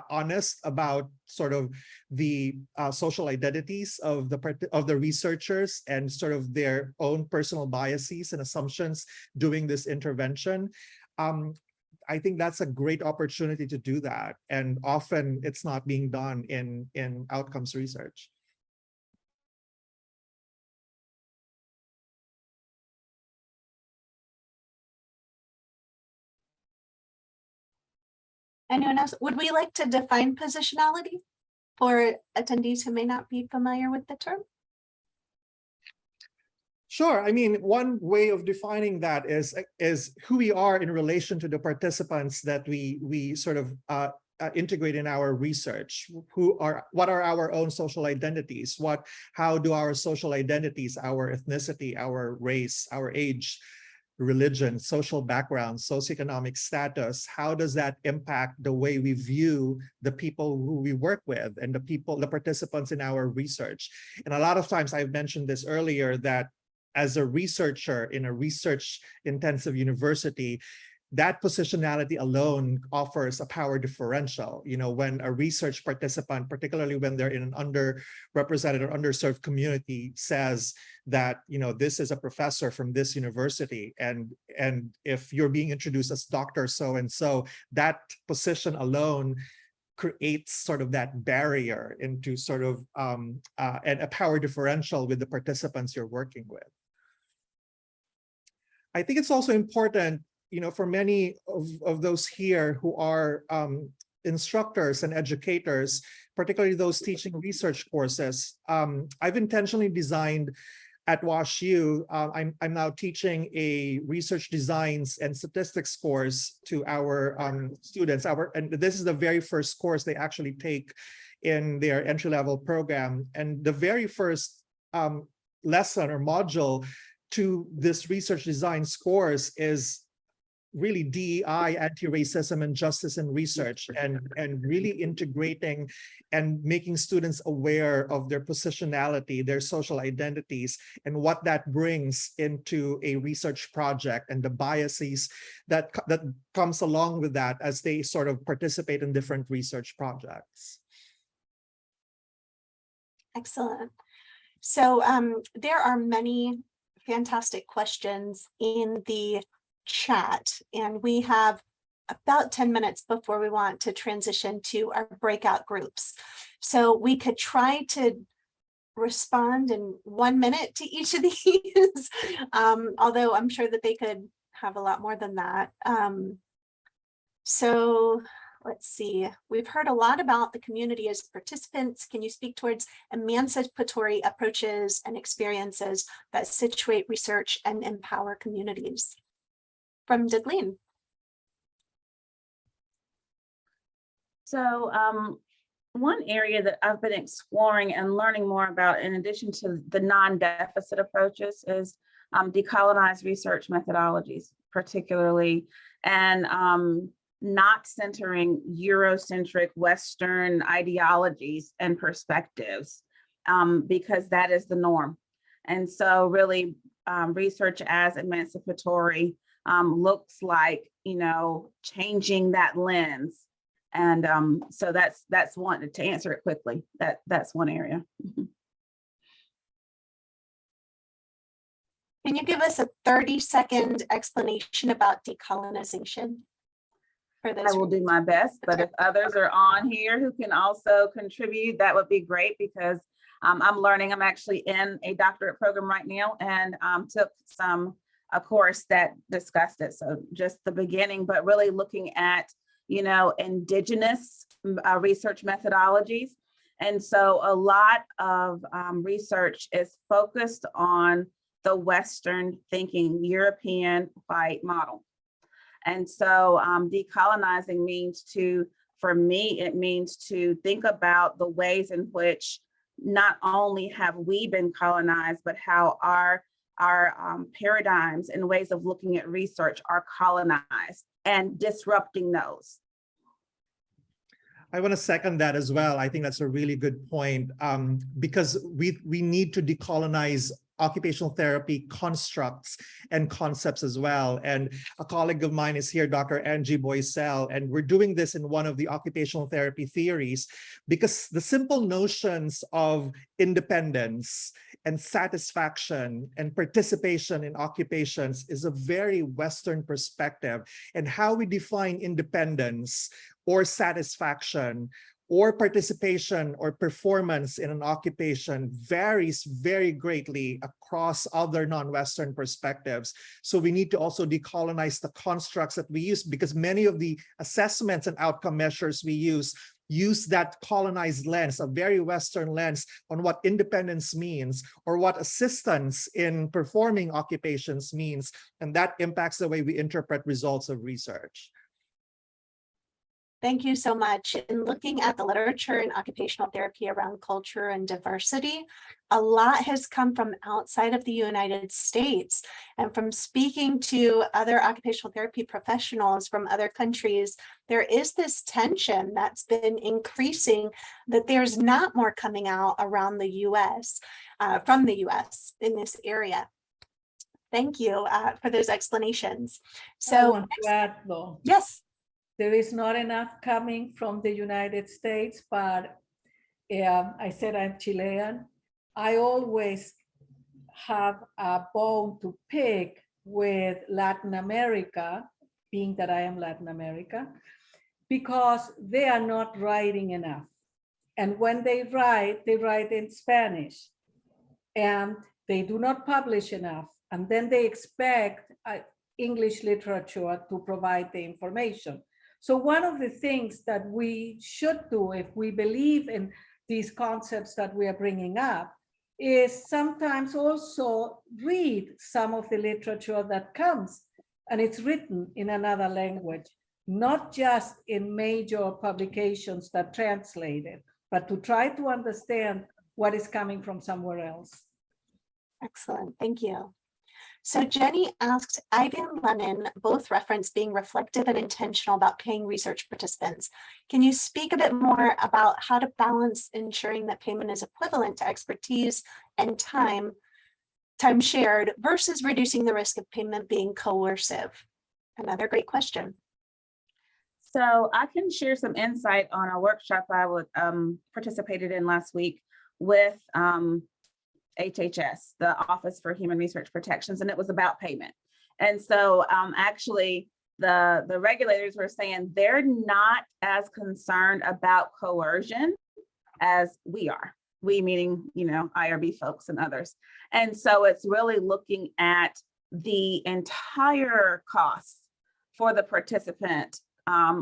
honest about sort of the social identities of the researchers and sort of their own personal biases and assumptions doing this intervention. I think that's a great opportunity to do that, and often it's not being done in outcomes research. Anyone else? Would we like to define positionality for attendees who may not be familiar with the term? Sure. I mean, one way of defining that is who we are in relation to the participants that we sort of integrate in our research. What are our own social identities? How do our social identities, our ethnicity, our race, our age, religion, social background, socioeconomic status, how does that impact the way we view the people who we work with and the participants in our research? And a lot of times, I've mentioned this earlier, that as a researcher in a research intensive university, that positionality alone offers a power differential. You know, when a research participant, particularly when they're in an underrepresented or underserved community, says that, you know, this is a professor from this university, and if you're being introduced as Dr. So-and-so, that position alone creates sort of that barrier into sort of and a power differential with the participants you're working with. I think it's also important, you know, for many of those here who are instructors and educators, particularly those teaching research courses. I've intentionally designed at WashU, I'm now teaching a research designs and statistics course to our students. And this is the very first course they actually take in their entry-level program. And the very first lesson or module to this research designs course is really DEI, anti-racism and justice in research, and really integrating and making students aware of their positionality, their social identities, and what that brings into a research project and the biases that comes along with that as they sort of participate in different research projects. Excellent. So there are many fantastic questions in the chat, and we have about 10 minutes before we want to transition to our breakout groups. So we could try to respond in 1 minute to each of these, although I'm sure that they could have a lot more than that. So let's see, we've heard a lot about the community as participants. Can you speak towards emancipatory approaches and experiences that situate research and empower communities? From Dudleen. So one area that I've been exploring and learning more about, in addition to the non-deficit approaches, is decolonized research methodologies, particularly, and not centering Eurocentric Western ideologies and perspectives, because that is the norm. And so really research as emancipatory looks like, you know, changing that lens. And so that's one, to answer it quickly, that's one area. Can you give us a 30-second explanation about decolonization? For those I will do my best, but if others are on here who can also contribute, that would be great, because I'm learning. I'm actually in a doctorate program right now, and took a course that discussed it. So just the beginning, but really looking at, you know, indigenous research methodologies. And so a lot of research is focused on the Western thinking, European white model. And so decolonizing means to, for me, it means to think about the ways in which not only have we been colonized, but how our paradigms and ways of looking at research are colonized, and disrupting those. I want to second that as well. I think that's a really good point, because we need to decolonize occupational therapy constructs and concepts as well. And a colleague of mine is here, Dr. Angie Boisel, and we're doing this in one of the occupational therapy theories, because the simple notions of independence and satisfaction and participation in occupations is a very Western perspective, and how we define independence or satisfaction or participation or performance in an occupation varies very greatly across other non-Western perspectives. So we need to also decolonize the constructs that we use, because many of the assessments and outcome measures we use that colonized lens, a very Western lens, on what independence means or what assistance in performing occupations means. And that impacts the way we interpret results of research. Thank you so much. In looking at the literature in occupational therapy around culture and diversity, a lot has come from outside of the United States. And from speaking to other occupational therapy professionals from other countries, there is this tension that's been increasing, that there's not more coming out around the US, from the US in this area. Thank you for those explanations. I So, want to add though, yes, there is not enough coming from the United States, but I said I'm Chilean. I always have a bone to pick with Latin America, being that I am Latin America, because they are not writing enough. And when they write in Spanish, and they do not publish enough. And then they expect English literature to provide the information. So one of the things that we should do if we believe in these concepts that we are bringing up is sometimes also read some of the literature that comes and it's written in another language, not just in major publications that translate it, but to try to understand what is coming from somewhere else. excellent. Thank you. So Jenny asked, Ivy and Lennon both reference being reflective and intentional about paying research participants. Can you speak a bit more about how to balance ensuring that payment is equivalent to expertise and time shared versus reducing the risk of payment being coercive? Another great question. So I can share some insight on a workshop I participated in last week with HHS, the Office for Human Research Protections, and it was about payment. And so actually the regulators were saying they're not as concerned about coercion as we are. We meaning, IRB folks and others. And so it's really looking at the entire cost for the participant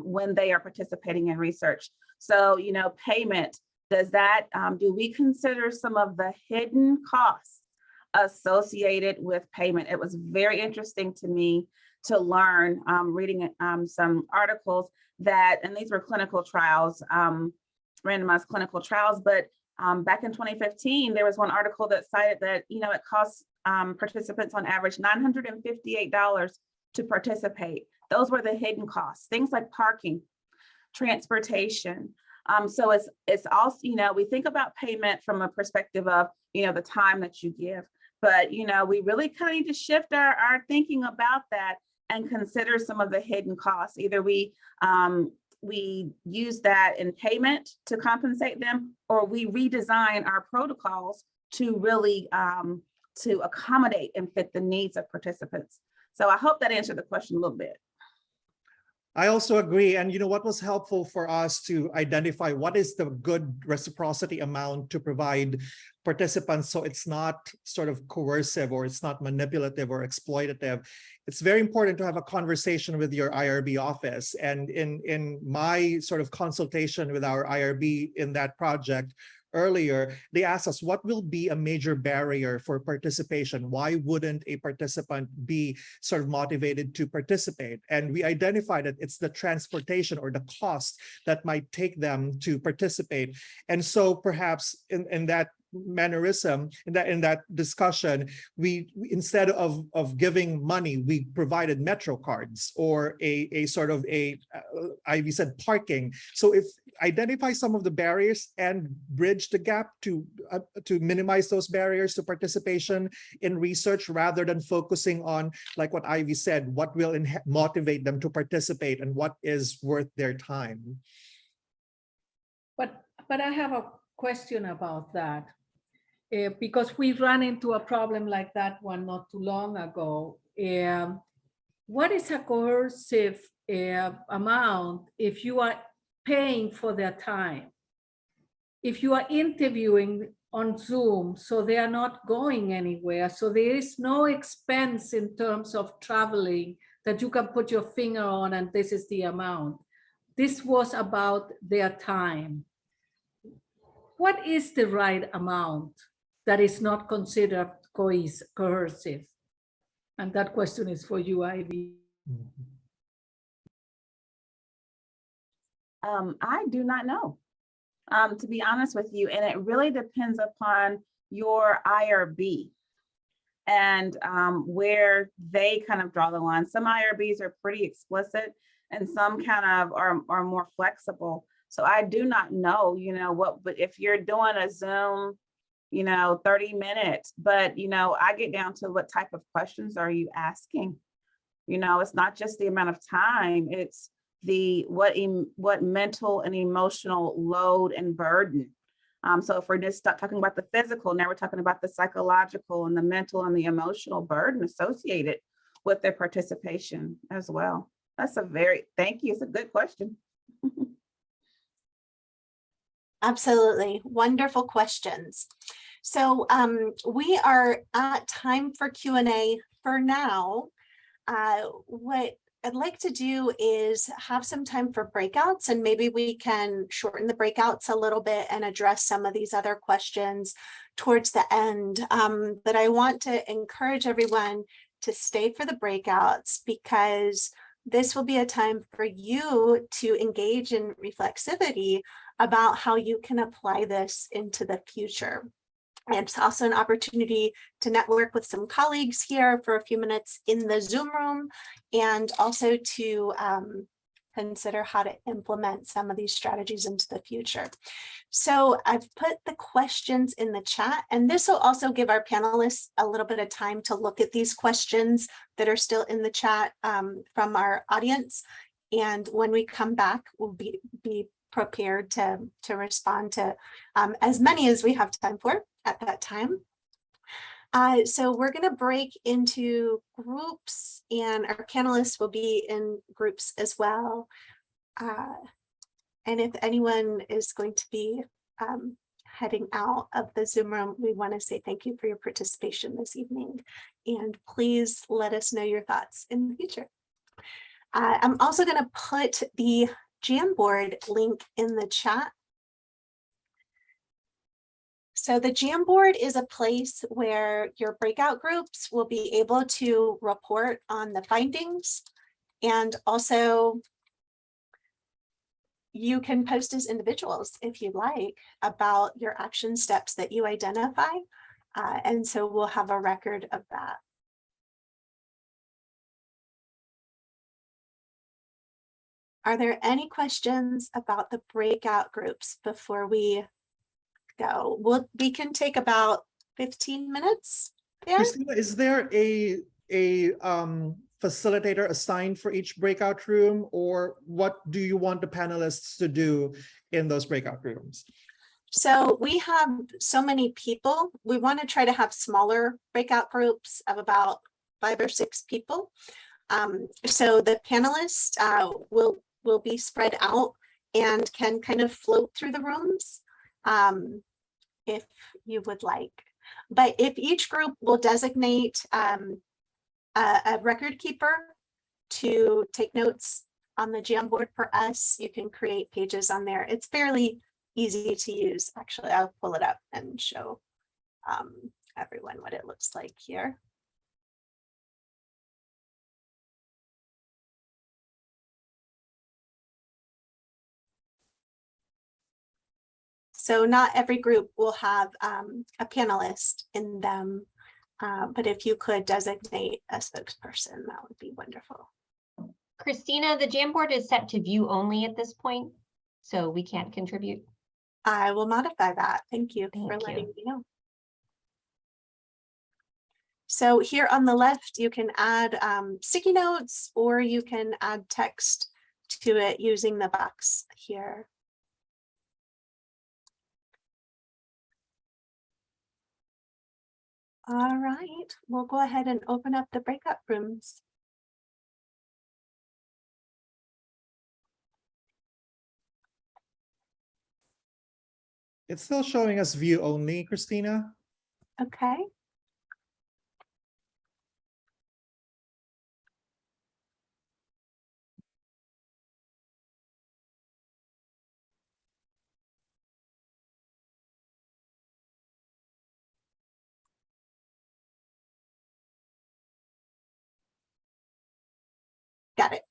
when they are participating in research. So, payment, does that, do we consider some of the hidden costs associated with payment? It was very interesting to me to learn, reading some articles and these were clinical trials, randomized clinical trials, but back in 2015, there was one article that cited that, it costs participants on average $958 to participate. Those were the hidden costs, things like parking, transportation. So it's also, we think about payment from a perspective of, the time that you give, but, we really kind of need to shift our thinking about that and consider some of the hidden costs. Either we use that in payment to compensate them, or we redesign our protocols to really to accommodate and fit the needs of participants. So I hope that answered the question a little bit. I also agree. And what was helpful for us to identify what is the good reciprocity amount to provide participants so it's not sort of coercive or it's not manipulative or exploitative. It's very important to have a conversation with your IRB office. And in my sort of consultation with our IRB in that project, earlier, they asked us what will be a major barrier for participation? Why wouldn't a participant be sort of motivated to participate? And we identified that it's the transportation or the cost that might take them to participate. And so perhaps in that mannerism, in that discussion, we instead of giving money, we provided metro cards or a sort of Ivy said parking. So if identify some of the barriers and bridge the gap to minimize those barriers to participation in research, rather than focusing on, like what Ivy said, what will motivate them to participate and what is worth their time. But I have a question about that. Because we ran into a problem like that one not too long ago. What is a coercive amount if you are paying for their time? If you are interviewing on Zoom, so they are not going anywhere, so there is no expense in terms of traveling that you can put your finger on and this is the amount. This was about their time. What is the right amount that is not considered coercive? And that question is for you, Ivy. I do not know, to be honest with you, and it really depends upon your IRB and where they kind of draw the line. Some IRBs are pretty explicit and some kind of are more flexible. So I do not know, what, but if you're doing a Zoom 30 minutes, but, I get down to what type of questions are you asking? It's not just the amount of time, it's what mental and emotional load and burden. So if we're just talking about the physical, now we're talking about the psychological and the mental and the emotional burden associated with their participation as well. Thank you. It's a good question. Absolutely. Wonderful questions. So we are at time for Q&A for now. What I'd like to do is have some time for breakouts, and maybe we can shorten the breakouts a little bit and address some of these other questions towards the end. But I want to encourage everyone to stay for the breakouts, because this will be a time for you to engage in reflexivity about how you can apply this into the future. And it's also an opportunity to network with some colleagues here for a few minutes in the Zoom room, and also to consider how to implement some of these strategies into the future. So I've put the questions in the chat, and this will also give our panelists a little bit of time to look at these questions that are still in the chat from our audience. And when we come back, we'll be prepared to respond to as many as we have time for at that time. So we're going to break into groups, and our panelists will be in groups as well. And if anyone is going to be heading out of the Zoom room, we want to say thank you for your participation this evening, and please let us know your thoughts in the future. I'm also going to put the Jamboard link in the chat. So the Jamboard is a place where your breakout groups will be able to report on the findings, and also you can post as individuals if you like about your action steps that you identify. And so we'll have a record of that. Are there any questions about the breakout groups before we go? We can take about 15 minutes there. Christina, is there a facilitator assigned for each breakout room, or what do you want the panelists to do in those breakout rooms? So we have so many people. We want to try to have smaller breakout groups of about 5 or 6 people. So the panelists will be spread out and can kind of float through the rooms if you would like. But if each group will designate a record keeper to take notes on the Jamboard for us, you can create pages on there. It's fairly easy to use. Actually, I'll pull it up and show everyone what it looks like here. So not every group will have a panelist in them, but if you could designate a spokesperson, that would be wonderful. Christina, the Jamboard is set to view only at this point, so we can't contribute. I will modify that. Thank you for Thank letting you. me know. So here on the left, you can add sticky notes, or you can add text to it using the box here. All right, we'll go ahead and open up the breakout rooms. It's still showing us view only, Christina. Okay. Got it.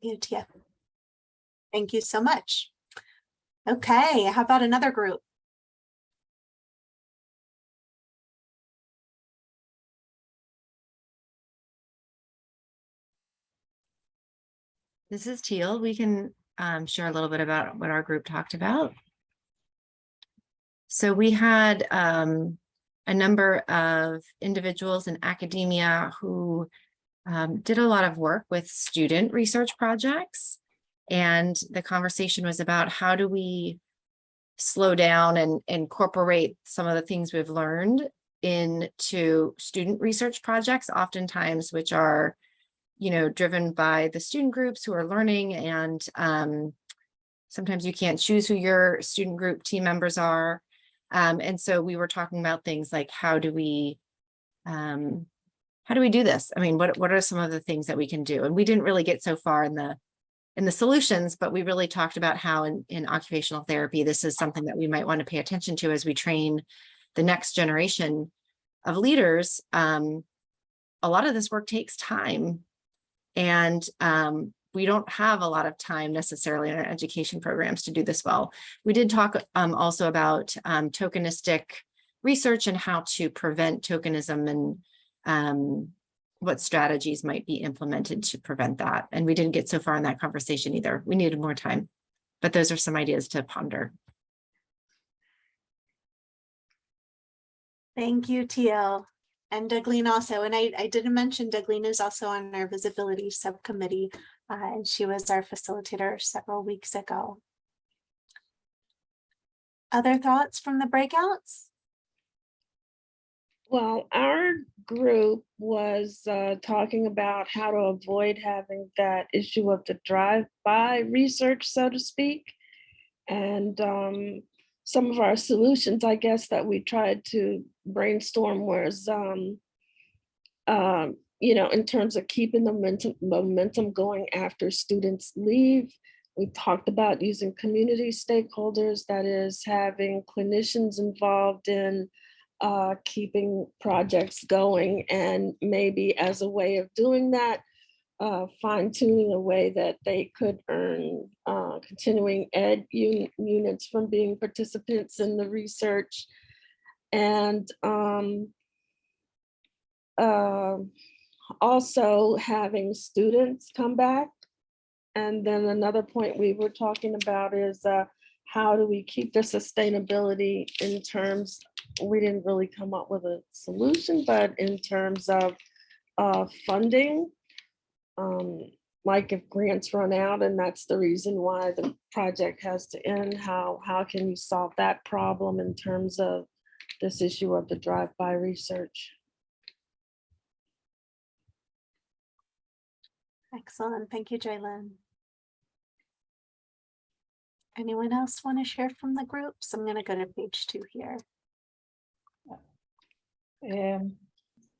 AOTF. Thank you so much. Okay, how about another group? This is Teal. We can share a little bit about what our group talked about. So we had a number of individuals in academia who did a lot of work with student research projects. And the conversation was about how do we slow down and incorporate some of the things we've learned into student research projects, oftentimes which are, you know, driven by the student groups who are learning, and sometimes you can't choose who your student group team members are. And so we were talking about things like how do we do this? I mean, what are some of the things that we can do? And we didn't really get so far in the solutions, but we really talked about how in occupational therapy, this is something that we might want to pay attention to as we train the next generation of leaders. A lot of this work takes time, and we don't have a lot of time necessarily in our education programs to do this well. We did talk also about tokenistic research and how to prevent tokenism, and what strategies might be implemented to prevent that. And we didn't get so far in that conversation either. We needed more time, but those are some ideas to ponder. Thank you, Teal. And Dagleen also, and I didn't mention Dagleen is also on our visibility subcommittee, and she was our facilitator several weeks ago. Other thoughts from the breakouts? Well, our group was talking about how to avoid having that issue of the drive-by research, so to speak. And some of our solutions, I guess, that we tried to brainstorm was, you know, in terms of keeping the momentum going after students leave. We talked about using community stakeholders, that is having clinicians involved in keeping projects going, and maybe as a way of doing that, fine-tuning a way that they could earn continuing ed units from being participants in the research. And also having students come back. And then another point we were talking about is how do we keep the sustainability in terms, we didn't really come up with a solution, but in terms of funding, like if grants run out and that's the reason why the project has to end, how can you solve that problem in terms of this issue of the drive-by research? Excellent. Thank you, Jaylyn. Anyone else want to share from the groups? I'm going to go to page 2 here.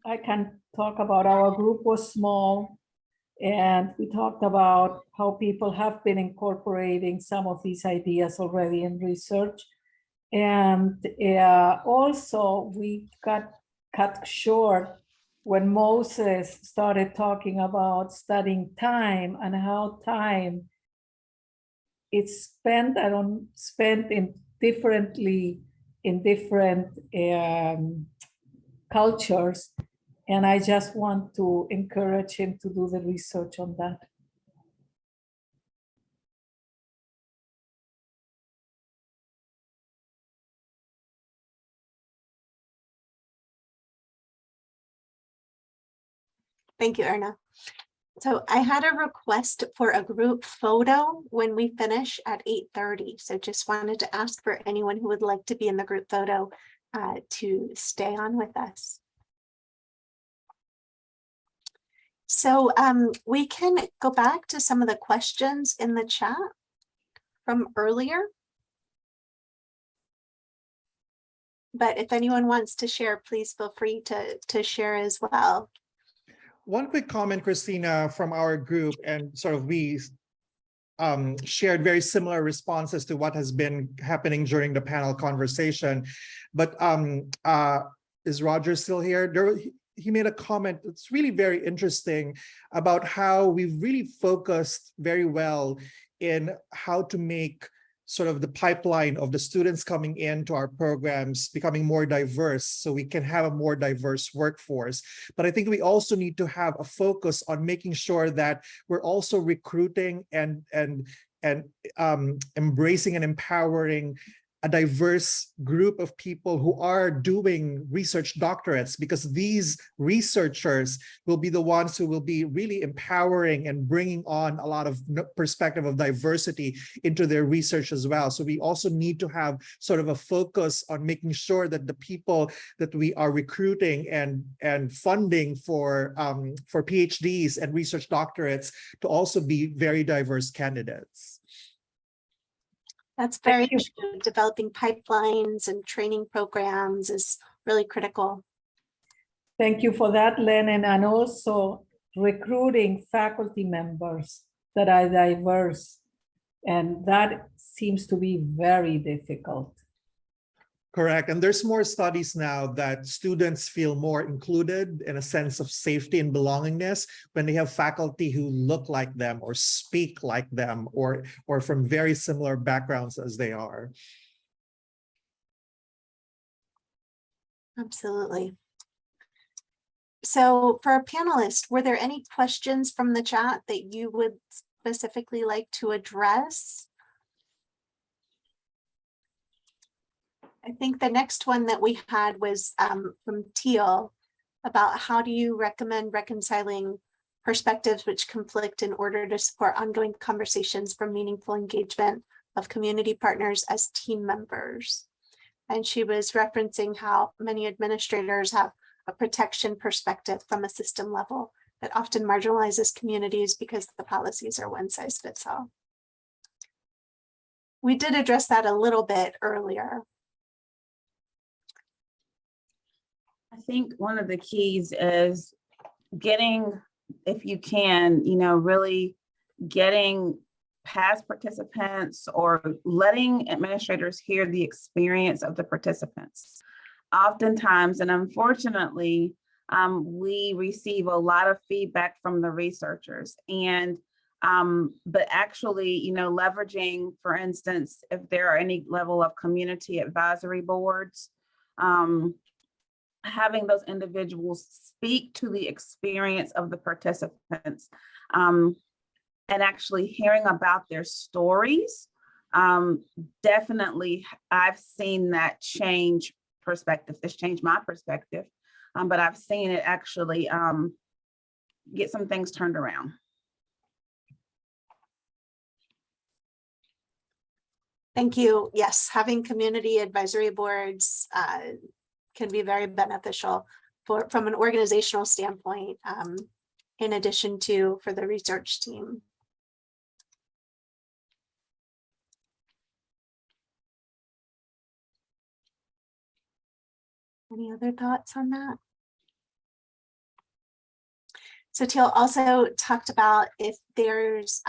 I can talk about our group was small, and we talked about how people have been incorporating some of these ideas already in research. And also we got cut short when Moses started talking about studying time and how time it's spent in differently in different cultures. And I just want to encourage him to do the research on that. Thank you, Erna. So I had a request for a group photo when we finish at 8:30. So just wanted to ask for anyone who would like to be in the group photo to stay on with us. So we can go back to some of the questions in the chat from earlier. But if anyone wants to share, please feel free to share as well. One quick comment, Christina, from our group, and sort of we shared very similar responses to what has been happening during the panel conversation. But is Roger still here? he made a comment that's really very interesting about how we've really focused very well in how to make sort of the pipeline of the students coming into our programs becoming more diverse so we can have a more diverse workforce. But I think we also need to have a focus on making sure that we're also recruiting and embracing and empowering a diverse group of people who are doing research doctorates, because these researchers will be the ones who will be really empowering and bringing on a lot of perspective of diversity into their research as well. So we also need to have sort of a focus on making sure that the people that we are recruiting and funding for PhDs and research doctorates to also be very diverse candidates. That's very true. Developing pipelines and training programs is really critical. Thank you for that, Lennon, and also recruiting faculty members that are diverse. And that seems to be very difficult. Correct. And there's more studies now that students feel more included in a sense of safety and belongingness when they have faculty who look like them or speak like them or from very similar backgrounds as they are. Absolutely. So for our panelists, were there any questions from the chat that you would specifically like to address? I think the next one that we had was from Teal about how do you recommend reconciling perspectives which conflict in order to support ongoing conversations for meaningful engagement of community partners as team members. And she was referencing how many administrators have a protection perspective from a system level that often marginalizes communities because the policies are one size fits all. We did address that a little bit earlier. I think one of the keys is getting, if you can, really getting past participants or letting administrators hear the experience of the participants. Oftentimes, and unfortunately, we receive a lot of feedback from the researchers, and but actually, leveraging, for instance, if there are any level of community advisory boards, having those individuals speak to the experience of the participants, and actually hearing about their stories. Definitely, I've seen that change perspective. This changed my perspective, but I've seen it actually get some things turned around. Thank you. Yes, having community advisory boards can be very beneficial from an organizational standpoint, in addition to for the research team. Any other thoughts on that? So Teal also talked about if there's,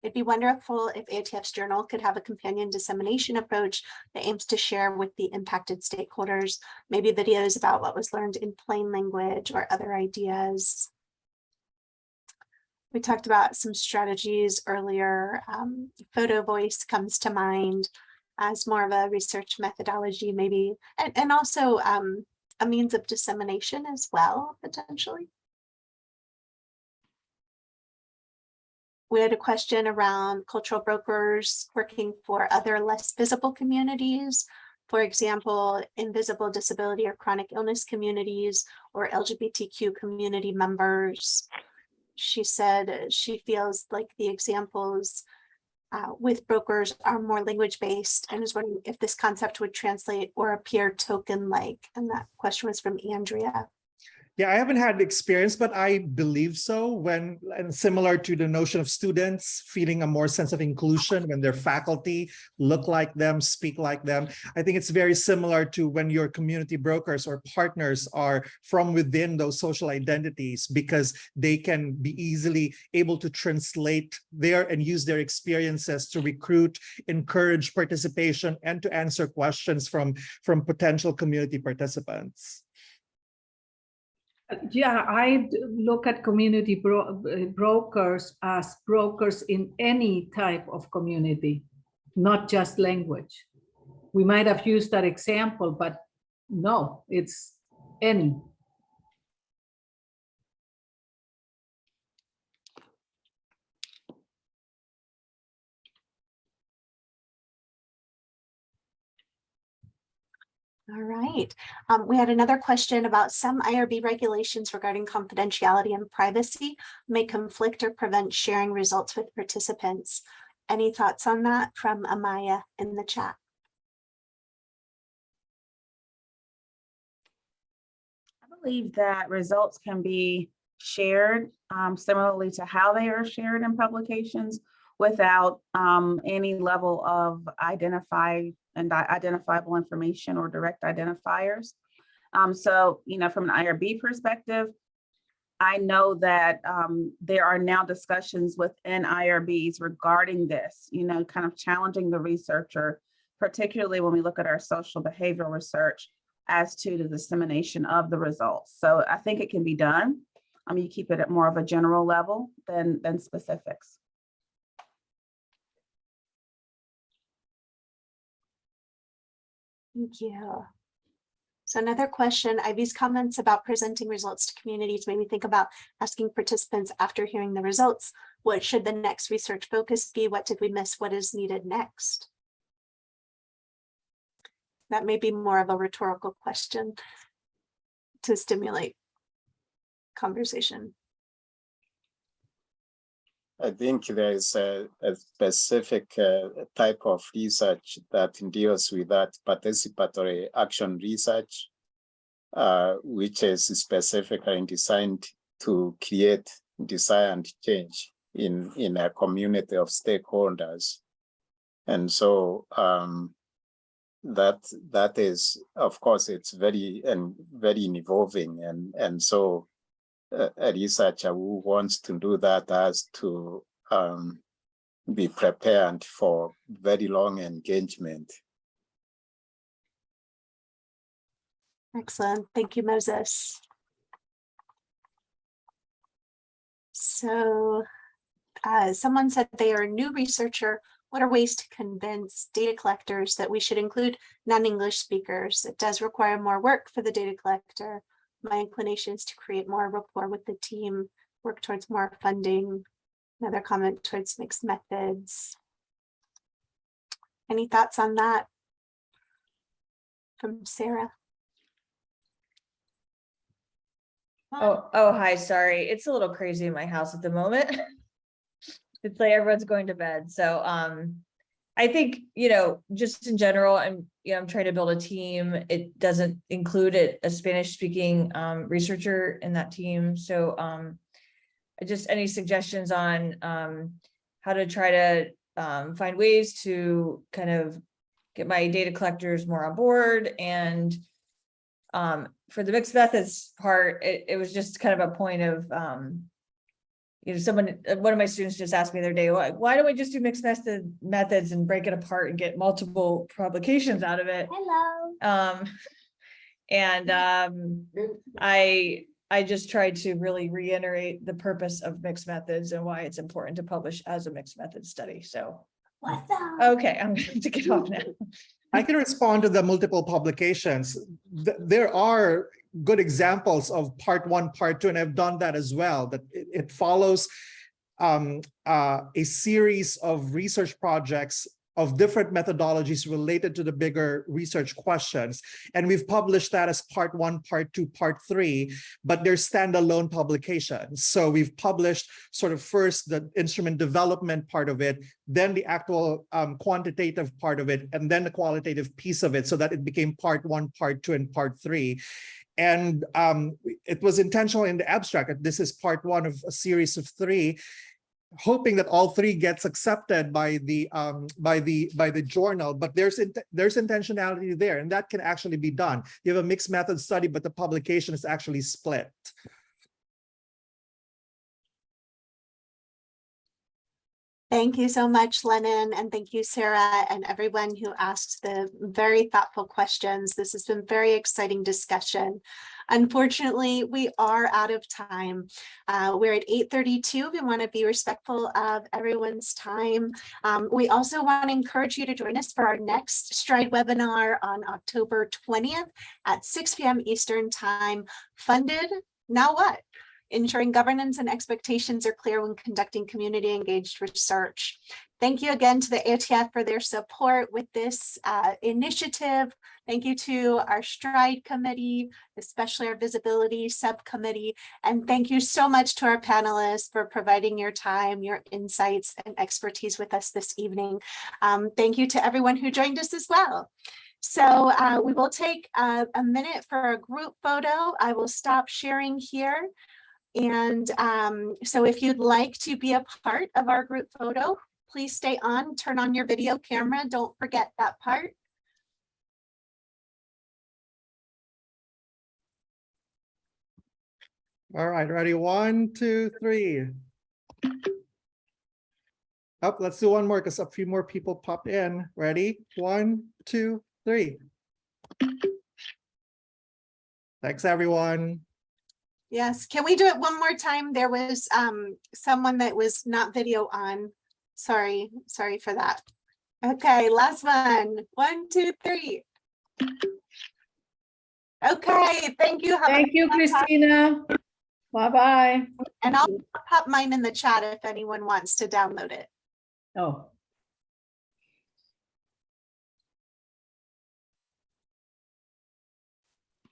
it'd be wonderful if AOTF's journal could have a companion dissemination approach that aims to share with the impacted stakeholders, maybe videos about what was learned in plain language or other ideas. We talked about some strategies earlier. Photo voice comes to mind as more of a research methodology, maybe, and also a means of dissemination as well, potentially. We had a question around cultural brokers working for other less visible communities, for example, invisible disability or chronic illness communities or LGBTQ community members. She said she feels like the examples with brokers are more language-based and is wondering if this concept would translate or appear token-like. And that question was from Andrea. Yeah, I haven't had experience, but I believe so and similar to the notion of students feeling a more sense of inclusion when their faculty look like them, speak like them. I think it's very similar to when your community brokers or partners are from within those social identities, because they can be easily able to translate their and use their experiences to recruit, encourage participation, and to answer questions from potential community participants. Yeah, I look at community brokers as brokers in any type of community, not just language. We might have used that example, but no, it's any. All right. We had another question about some IRB regulations regarding confidentiality and privacy may conflict or prevent sharing results with participants. Any thoughts on that from Amaya in the chat? I believe that results can be shared similarly to how they are shared in publications without any level of identifiable information or direct identifiers. So, from an IRB perspective, I know that there are now discussions within IRBs regarding this, kind of challenging the researcher, particularly when we look at our social behavioral research as to the dissemination of the results. So I think it can be done. You keep it at more of a general level than specifics. Thank you. So another question, Ivy's comments about presenting results to communities made me think about asking participants after hearing the results, what should the next research focus be? What did we miss? What is needed next? That may be more of a rhetorical question to stimulate conversation. I think there is a specific type of research that deals with that participatory action research, which is specifically designed to create desire and change in a community of stakeholders. And so that is, of course, it's very involving, and so a researcher who wants to do that has to be prepared for very long engagement. Excellent. Thank you, Moses. So someone said they are a new researcher. What are ways to convince data collectors that we should include non-English speakers? It does require more work for the data collector. My inclination is to create more rapport with the team, work towards more funding. Another comment towards mixed methods. Any thoughts on that from Sarah? Oh, hi, sorry. It's a little crazy in my house at the moment. It's like everyone's going to bed. So I think, just in general, I'm trying to build a team. It doesn't include a Spanish speaking researcher in that team. So just any suggestions on how to try to find ways to kind of get my data collectors more on board. And for the mixed methods part, it was just kind of a point of, one of my students just asked me the other day, why don't we just do mixed methods and break it apart and get multiple publications out of it? Hello. I just tried to really reiterate the purpose of mixed methods and why it's important to publish as a mixed method study. So, What's up? okay, I'm going to get off now. I can respond to the multiple publications. There are good examples of part one, part two, and I've done that as well. That it follows a series of research projects of different methodologies related to the bigger research questions. And we've published that as part one, part two, part three, but they're standalone publications. So we've published sort of first the instrument development part of it, then the actual quantitative part of it, and then the qualitative piece of it, so that it became part one, part two, and part three. And it was intentional in the abstract that this is part one of a series of three, hoping that all three gets accepted by the journal. But there's intentionality there, and that can actually be done. You have a mixed method study, but the publication is actually split. Thank you so much, Lennon, and thank you, Sarah, and everyone who asked the very thoughtful questions. This has been very exciting discussion. Unfortunately, we are out of time. We're at 8:32. We want to be respectful of everyone's time. We also want to encourage you to join us for our next Stride webinar on October 20th at 6 p.m. Eastern Time. Funded, now what? Ensuring governance and expectations are clear when conducting community engaged research. Thank you again to the AOTF for their support with this initiative. Thank you to our Stride committee, especially our visibility subcommittee. And thank you so much to our panelists for providing your time, your insights and expertise with us this evening. Thank you to everyone who joined us as well. So we will take a minute for a group photo. I will stop sharing here. And so if you'd like to be a part of our group photo, please stay on, turn on your video camera. Don't forget that part. All right, ready? 1, 2, 3. Up, let's do one more because a few more people popped in. Ready? 1, 2, 3. Thanks, everyone. Yes, can we do it one more time? There was someone that was not video on. Sorry for that. Okay, last one. 1, 2, 3. Okay, thank you. Thank you, Christina. Bye-bye. And I'll pop mine in the chat if anyone wants to download it. Oh.